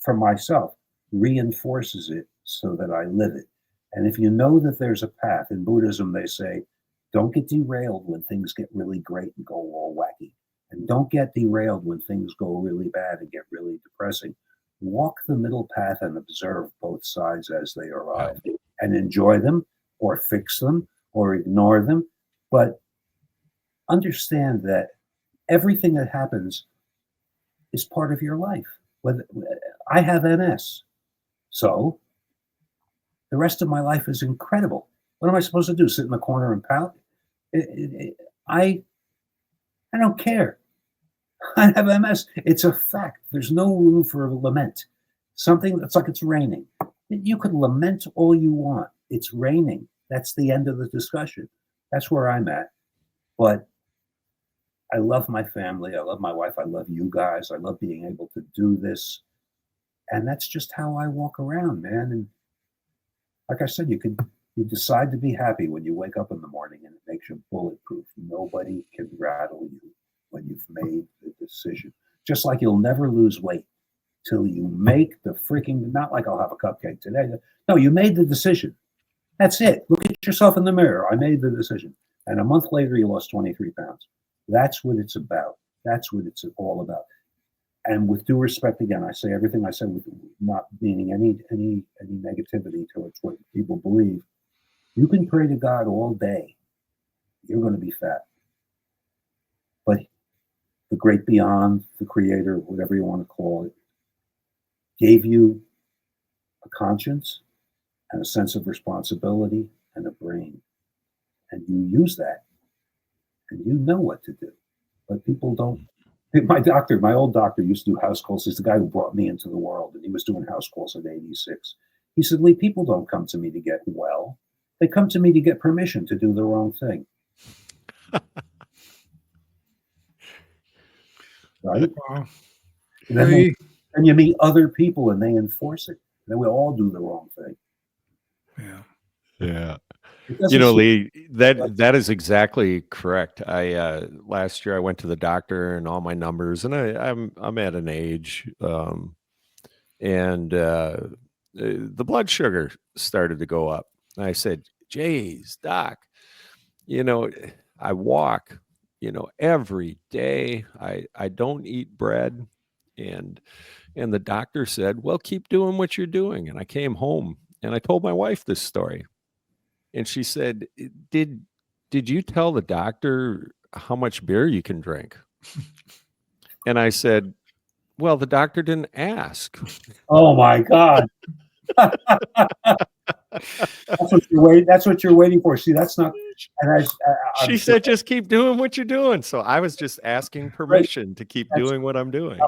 from myself reinforces it so that I live it. And if you know that there's a path, in Buddhism, they say, don't get derailed when things get really great and go all wacky. And don't get derailed when things go really bad and get really depressing. Walk the middle path and observe both sides as they arrive and enjoy them or fix them or ignore them. But understand that everything that happens is part of your life. I have MS. So the rest of my life is incredible. What am I supposed to do? Sit in the corner and pout? I don't care. I have MS. It's a fact. There's no room for lament. Something that's like it's raining. You could lament all you want. It's raining. That's the end of the discussion. That's where I'm at. But I love my family. I love my wife. I love you guys. I love being able to do this. And that's just how I walk around, man. And like I said, you decide to be happy when you wake up in the morning, and it makes you bulletproof. Nobody can rattle you when you've made the decision. Just like you'll never lose weight till you make the freaking, not like I'll have a cupcake today. No, you made the decision. That's it. Look at yourself in the mirror. I made the decision. And a month later, you lost 23 pounds. That's what it's about. That's what it's all about. And with due respect, again, I say everything I said with not meaning any negativity towards what people believe. You can pray to God all day. You're going to be fat. But the great beyond, the creator, whatever you want to call it, gave you a conscience and a sense of responsibility and a brain. And you use that. And you know what to do. But people don't. My old doctor used to do house calls. He's the guy who brought me into the world, and he was doing house calls at 86. He said, Lee, people don't come to me to get well. They come to me to get permission to do the wrong thing. Right? Wow. And then you meet other people and they enforce it. And then we all do the wrong thing. Yeah. Yeah. You know, Lee, that is exactly correct. I last year I went to the doctor and all my numbers, and I'm at an age, and the blood sugar started to go up. And I said, "Geez, doc, you know, I walk, every day. I don't eat bread," and the doctor said, "Well, keep doing what you're doing." And I came home and I told my wife this story. And she said, did you tell the doctor how much beer you can drink? And I said, well, the doctor didn't ask. Oh my God. That's what you're waiting for. See, that's not. And she said, just keep doing what you're doing. So I was just asking permission to keep doing what I'm doing.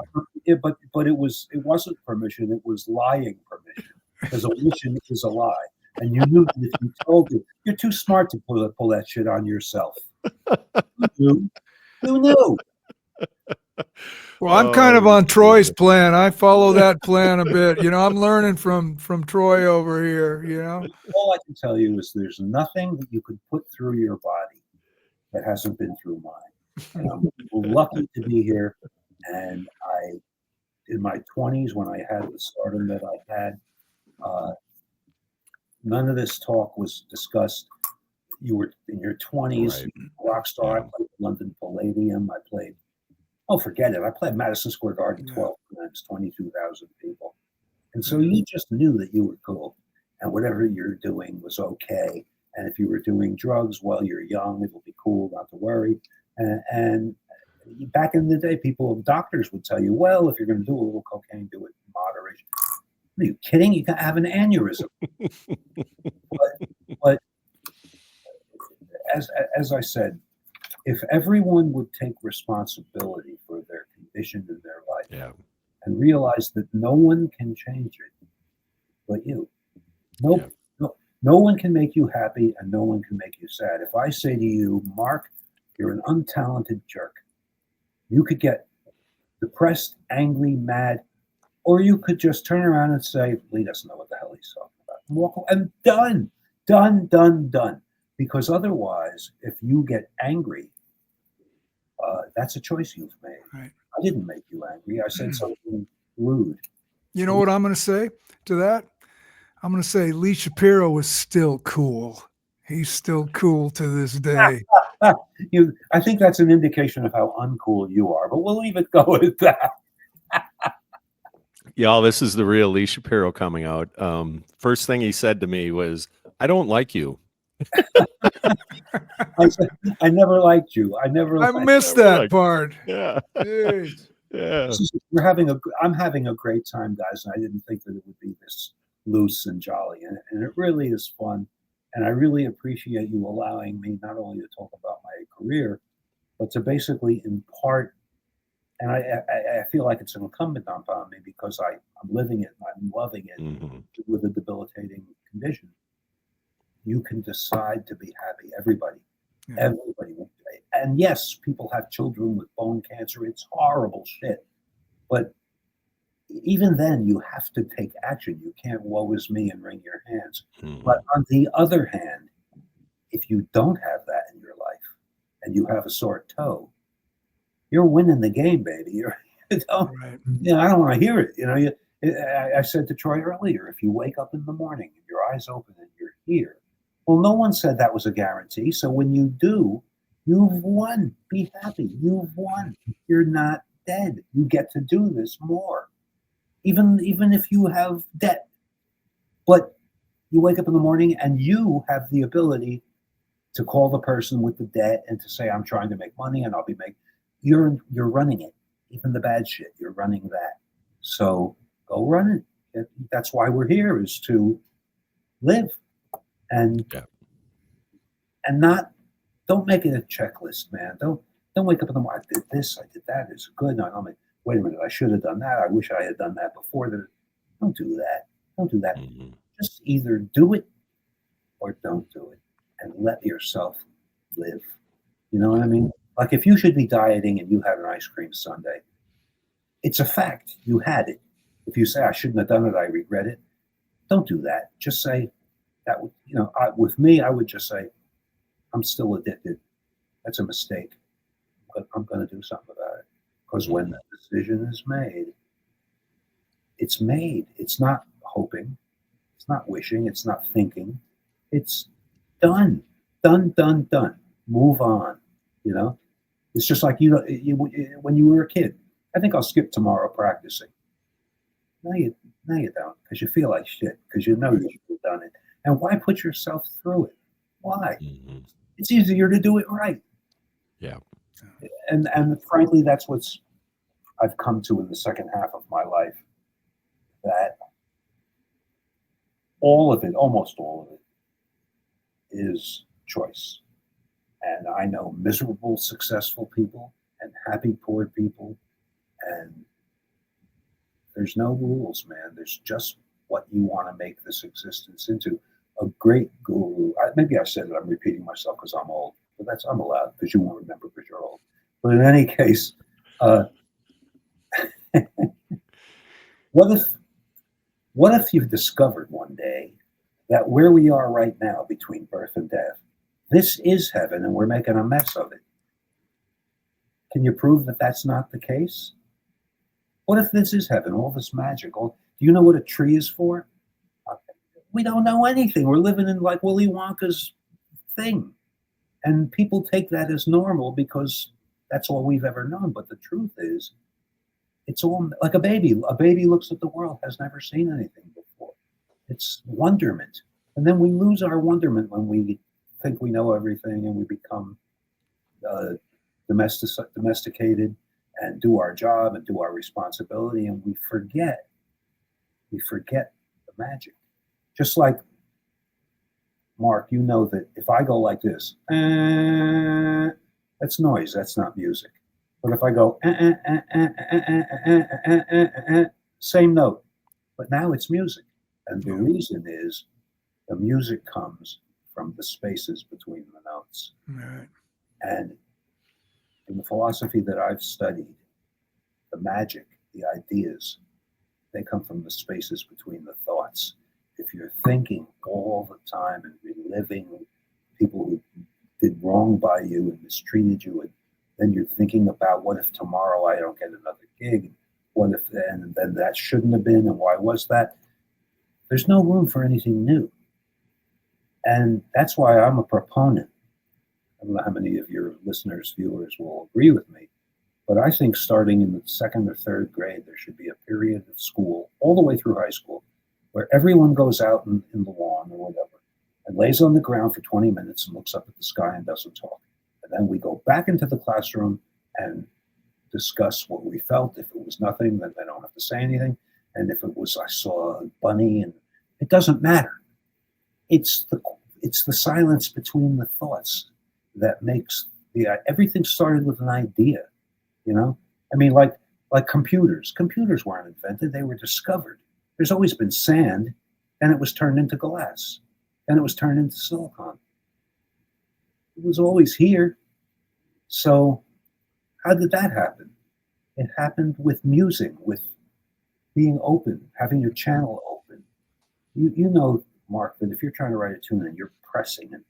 But it wasn't permission. It was lying permission, because omission is a lie. And you knew that if you told it, you're too smart to pull that shit on yourself. You knew. Well, I'm kind of on Troy's plan. I follow that plan a bit. I'm learning from Troy over here, All I can tell you is there's nothing that you could put through your body that hasn't been through mine. And I'm lucky to be here. And in my 20s, when I had the stardom that I had, none of this talk was discussed. You were in your 20s, right. Rock star. Yeah. I played London Palladium. I played, forget it. I played Madison Square Garden 12 times, 22,000 people. And so you just knew that you were cool. And whatever you're doing was okay. And if you were doing drugs while you're young, it'll be cool, not to worry. And back in the day, doctors would tell you, well, if you're going to do a little cocaine, do it in moderation. Are you kidding? You can have an aneurysm. but as I said, if everyone would take responsibility for their condition in their life and realize that no one can change it but you. No, Yeah. no one can make you happy and no one can make you sad. If I say to you, Mark, you're an untalented jerk, you could get depressed, angry, mad, or you could just turn around and say, Lee doesn't know what the hell he's talking about. And walk away, and done, done, done, done. Because otherwise, if you get angry, that's a choice you've made. Right. I didn't make you angry. I said something rude. You know what I'm going to say to that? I'm going to say Lee Shapiro is still cool. He's still cool to this day. I think that's an indication of how uncool you are, but we'll leave it go at that. Y'all, this is the real Lee Shapiro coming out. First thing he said to me was, "I don't like you." I said, I never liked you. I missed that part. Yeah. Jeez. Yeah. I'm having a great time, guys, and I didn't think that it would be this loose and jolly, and it really is fun. And I really appreciate you allowing me not only to talk about my career, but to basically impart. And I feel like it's incumbent upon me because I'm living it and I'm loving it Mhm. with a debilitating condition. You can decide to be happy. Everybody. Yeah. Everybody. And yes, people have children with bone cancer. It's horrible shit. But even then, you have to take action. You can't woe is me and wring your hands. Mhm. But on the other hand, if you don't have that in your life and you have a sore toe, you're winning the game, baby. Right. I don't want to hear it. I said to Troy earlier, if you wake up in the morning and your eyes open and you're here, well, no one said that was a guarantee. So when you do, you've won. Be happy. You've won. You're not dead. You get to do this more, even if you have debt. But you wake up in the morning and you have the ability to call the person with the debt and to say, I'm trying to make money and I'll be making. You're running it. Even the bad shit, you're running that. So go run it. That's why we're here, is to live and don't make it a checklist, man. Don't wake up in the morning. I did this, I did that. It's good. I'm like, wait a minute, I should have done that. I wish I had done that before. Don't do that. Don't do that. Mhm. Just either do it or don't do it, and let yourself live. You know what I mean? Like if you should be dieting and you had an ice cream sundae, it's a fact. You had it. If you say, I shouldn't have done it, I regret it, don't do that. Just say that, with me, I would just say, I'm still addicted. That's a mistake. But I'm going to do something about it. Because when the decision is made, it's made. It's not hoping. It's not wishing. It's not thinking. It's done. Done, done, done. Move on. It's just like when you were a kid. I think I'll skip tomorrow practicing. No, you don't, because you feel like shit, because you know you should have done it. And why put yourself through it? Why? Mhm. It's easier to do it right. Yeah. And frankly, that's what's I've come to in the second half of my life, that all of it, almost all of it, is choice. And I know miserable, successful people and happy, poor people. And there's no rules, man. There's just what you want to make this existence into. A great guru, maybe I said it, I'm repeating myself because I'm old, but I'm allowed because you won't remember because you're old. But in any case, what if you've discovered one day that where we are right now between birth and death, this is heaven and we're making a mess of it? Can you prove that that's not the case? What if this is heaven, all this magic? Do you know what a tree is for? We don't know anything. We're living in like Willy Wonka's thing. And people take that as normal because that's all we've ever known. But the truth is, it's all like a baby. A baby looks at the world, has never seen anything before. It's wonderment. And then we lose our wonderment when we think we know everything and we become domesticated and do our job and do our responsibility, and we forget the magic. Just like, Mark, you know that if I go like this, that's noise, that's not music. But if I go, same note, but now it's music. And the reason is the music comes from the spaces between the notes. Right. And in the philosophy that I've studied, the magic, the ideas, they come from the spaces between the thoughts. If you're thinking all the time and reliving people who did wrong by you and mistreated you, and then you're thinking about what if tomorrow I don't get another gig? What if then, and then that shouldn't have been, and why was that? There's no room for anything new. And that's why I'm a proponent. I don't know how many of your listeners, viewers will agree with me, but I think starting in the second or third grade, there should be a period of school all the way through high school where everyone goes out in the lawn or whatever and lays on the ground for 20 minutes and looks up at the sky and doesn't talk. And then we go back into the classroom and discuss what we felt. If it was nothing, then they don't have to say anything. And if it was, I saw a bunny, and it doesn't matter. It's the silence between the thoughts that makes everything started with an idea, you know? I mean, like computers. Computers weren't invented, they were discovered. There's always been sand, and it was turned into glass, and it was turned into silicon. It was always here. So how did that happen? It happened with music, with being open, having your channel open. You know, Mark, that if you're trying to write a tune and you're pressing and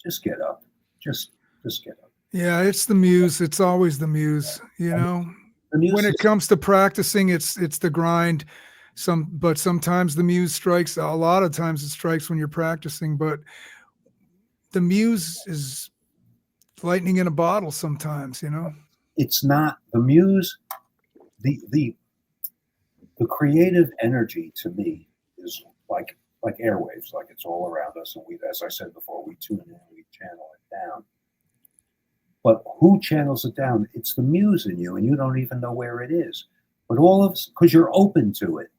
just get up. Just get up. Yeah, it's the muse. It's always the muse, you know. When it comes to practicing, it's the grind. But sometimes the muse strikes. A lot of times it strikes when you're practicing, but the muse is lightning in a bottle sometimes, you know. It's not the muse. The creative energy to me is like airwaves, like it's all around us, and we, as I said before, we tune in, we channel it down. But who channels it down? It's the muse in you, and you don't even know where it is. But all of us, because you're open to it.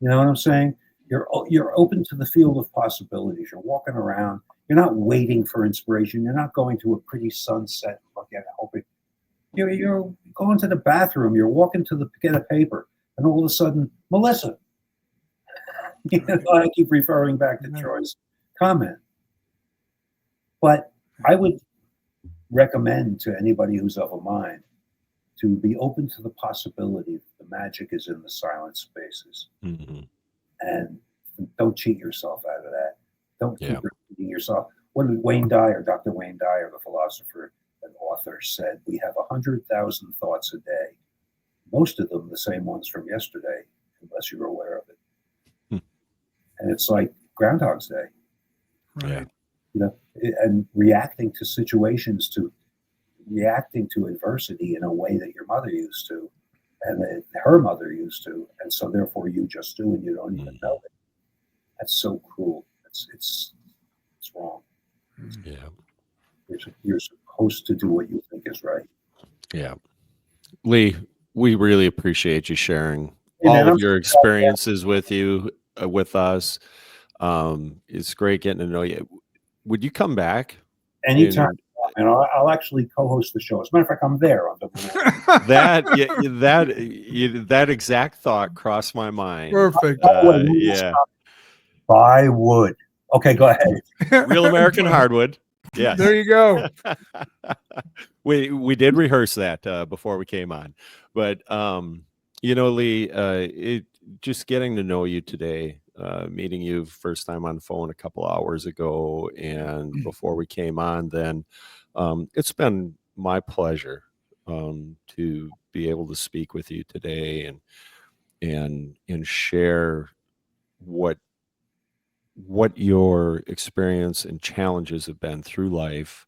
You know what I'm saying? You're open to the field of possibilities. You're walking around. You're not waiting for inspiration. You're not going to a pretty sunset, hoping. You're going to the bathroom. You're walking to get a paper, and all of a sudden, Melissa. You know, I keep referring back to Troy's comment. But I would recommend to anybody who's of a mind to be open to the possibility that the magic is in the silent spaces. Mm-hmm. And don't cheat yourself out of that. Don't keep repeating yourself. What did Wayne Dyer, Dr. Wayne Dyer, the philosopher and author, said? We have 100,000 thoughts a day. Most of them the same ones from yesterday, unless you're aware of it. And it's like Groundhog's Day. Right. You know, and reacting to situations, reacting to adversity in a way that your mother used to, and that her mother used to, and so therefore you just do, and you don't even know it. That's so cruel. It's wrong. Yeah. You're supposed to do what you think is right. Yeah. Lee, we really appreciate you sharing all of your experiences with us. It's great getting to know you. Would you come back? Anytime. And I'll actually co-host the show. As a matter of fact, I'm there on that exact thought crossed my mind. Perfect. Yeah. Buy wood. Okay, go ahead. Real American hardwood. Yeah. There you go. We did rehearse that before we came on, but you know, Lee, just getting to know you today, meeting you first time on the phone a couple hours ago, and before we came on, then it's been my pleasure to be able to speak with you today and share what your experience and challenges have been through life,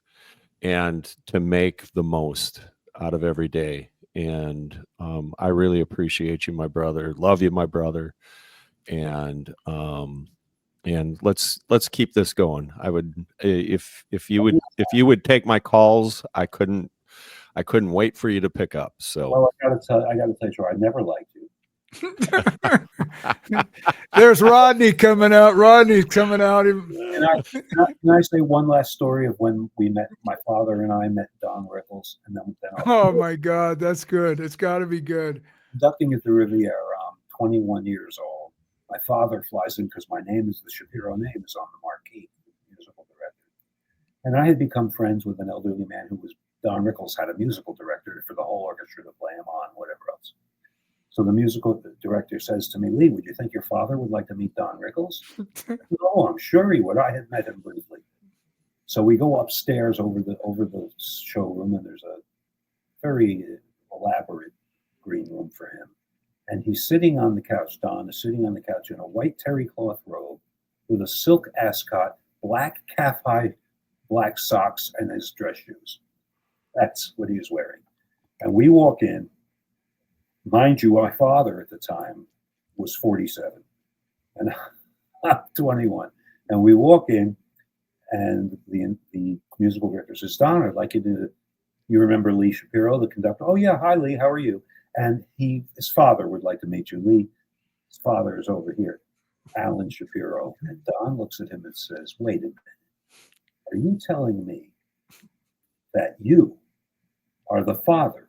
and to make the most out of every day. And I really appreciate you, my brother. Love you, my brother. And let's keep this going. I would, if you would take my calls, I couldn't wait for you to pick up. So well, I gotta tell you, Troy, I never liked you. There's Rodney coming out. Rodney's coming out. Can I say one last story of when we met? My father and I met Don Rickles, and then Oh my God, that's good. It's got to be good. conducting at the Riviera. I'm 21 years old. My father flies in because my name is the Shapiro name is on the marquee, musical director. And I had become friends with an elderly man who was Don Rickles had a musical director for the whole orchestra to play him on, whatever else. So the musical director says to me, Lee, would you think your father would like to meet Don Rickles? Oh, I'm sure he would. I had met him briefly. So we go upstairs over the showroom, and there's a very elaborate green room for him. And he's sitting on the couch. Don is sitting on the couch in a white terry cloth robe with a silk ascot, black calf-high black socks, and his dress shoes. That's what he was wearing. And we walk in. Mind you, my father at the time was 47, and I'm 21. And we walk in, and the musical director says, Don, I'd like you to, you remember Lee Shapiro, the conductor? Oh, yeah. Hi, Lee. How are you? And his father would like to meet you. Lee, his father is over here, Alan Shapiro. And Don looks at him and says, wait a minute. Are you telling me that you are the father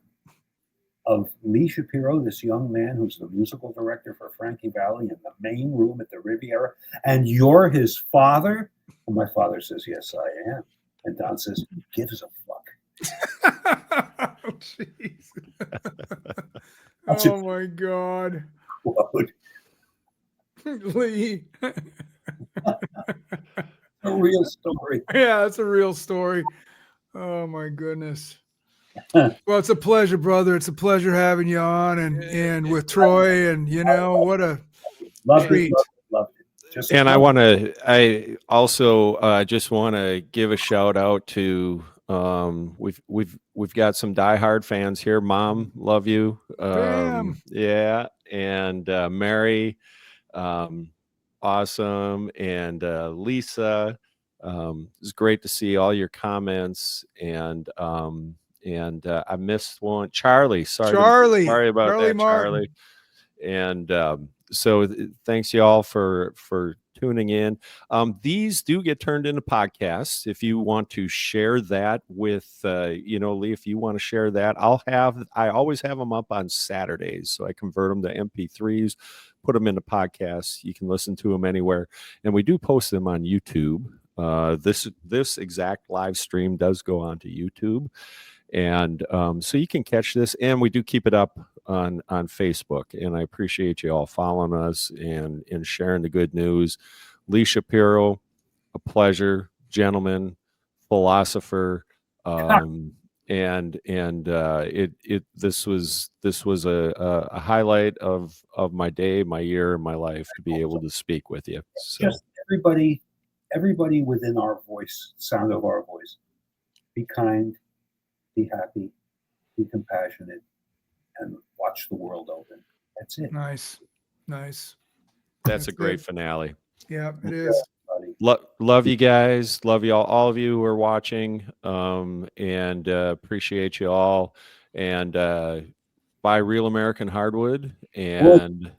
of Lee Shapiro, this young man who's the musical director for Frankie Valli in the main room at the Riviera, and you're his father? And my father says, yes, I am. And Don says, who gives a fuck? Oh, jeez. Oh my God. Quote. Lee. A real story. Yeah, that's a real story. Oh my goodness. Well, it's a pleasure, brother. It's a pleasure having you on and with Troy, and what a treat. Loved it. And I also just want to give a shout out to we've got some diehard fans here. Mom, love you. Yeah, and Mary, awesome, and Lisa. It's great to see all your comments, and I missed one. Charlie, sorry about Charlie that, Martin. Charlie. And so thanks y'all for tuning in. These do get turned into podcasts. If you want to share that with Lee, if you want to share that, I always have them up on Saturdays, so I convert them to MP3s, put them into podcasts. You can listen to them anywhere, and we do post them on YouTube. This exact live stream does go onto YouTube, and so you can catch this, and we do keep it up on Facebook, and I appreciate you all following us and sharing the good news. Lee Shapiro, a pleasure, gentleman, philosopher, and this was a highlight of my day, my year, my life to be able to speak with you. So just everybody within our voice, sound of our voice, be kind, be happy, be compassionate, and watch the world open. That's it. Nice. That's a great finale. Yeah, it is. Love you guys. Love you all of you who are watching, and appreciate you all. And buy Real American Hardwood, and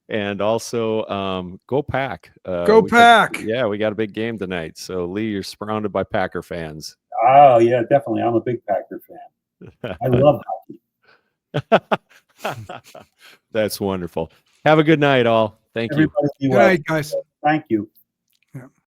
and also go Pack. Go Pack. We got a big game tonight. So Lee, you're surrounded by Packer fans. Oh yeah, definitely. I'm a big Packer fan. I love hockey. That's wonderful. Have a good night, all. Thank you. Everybody be well. Good night, guys. Thank you.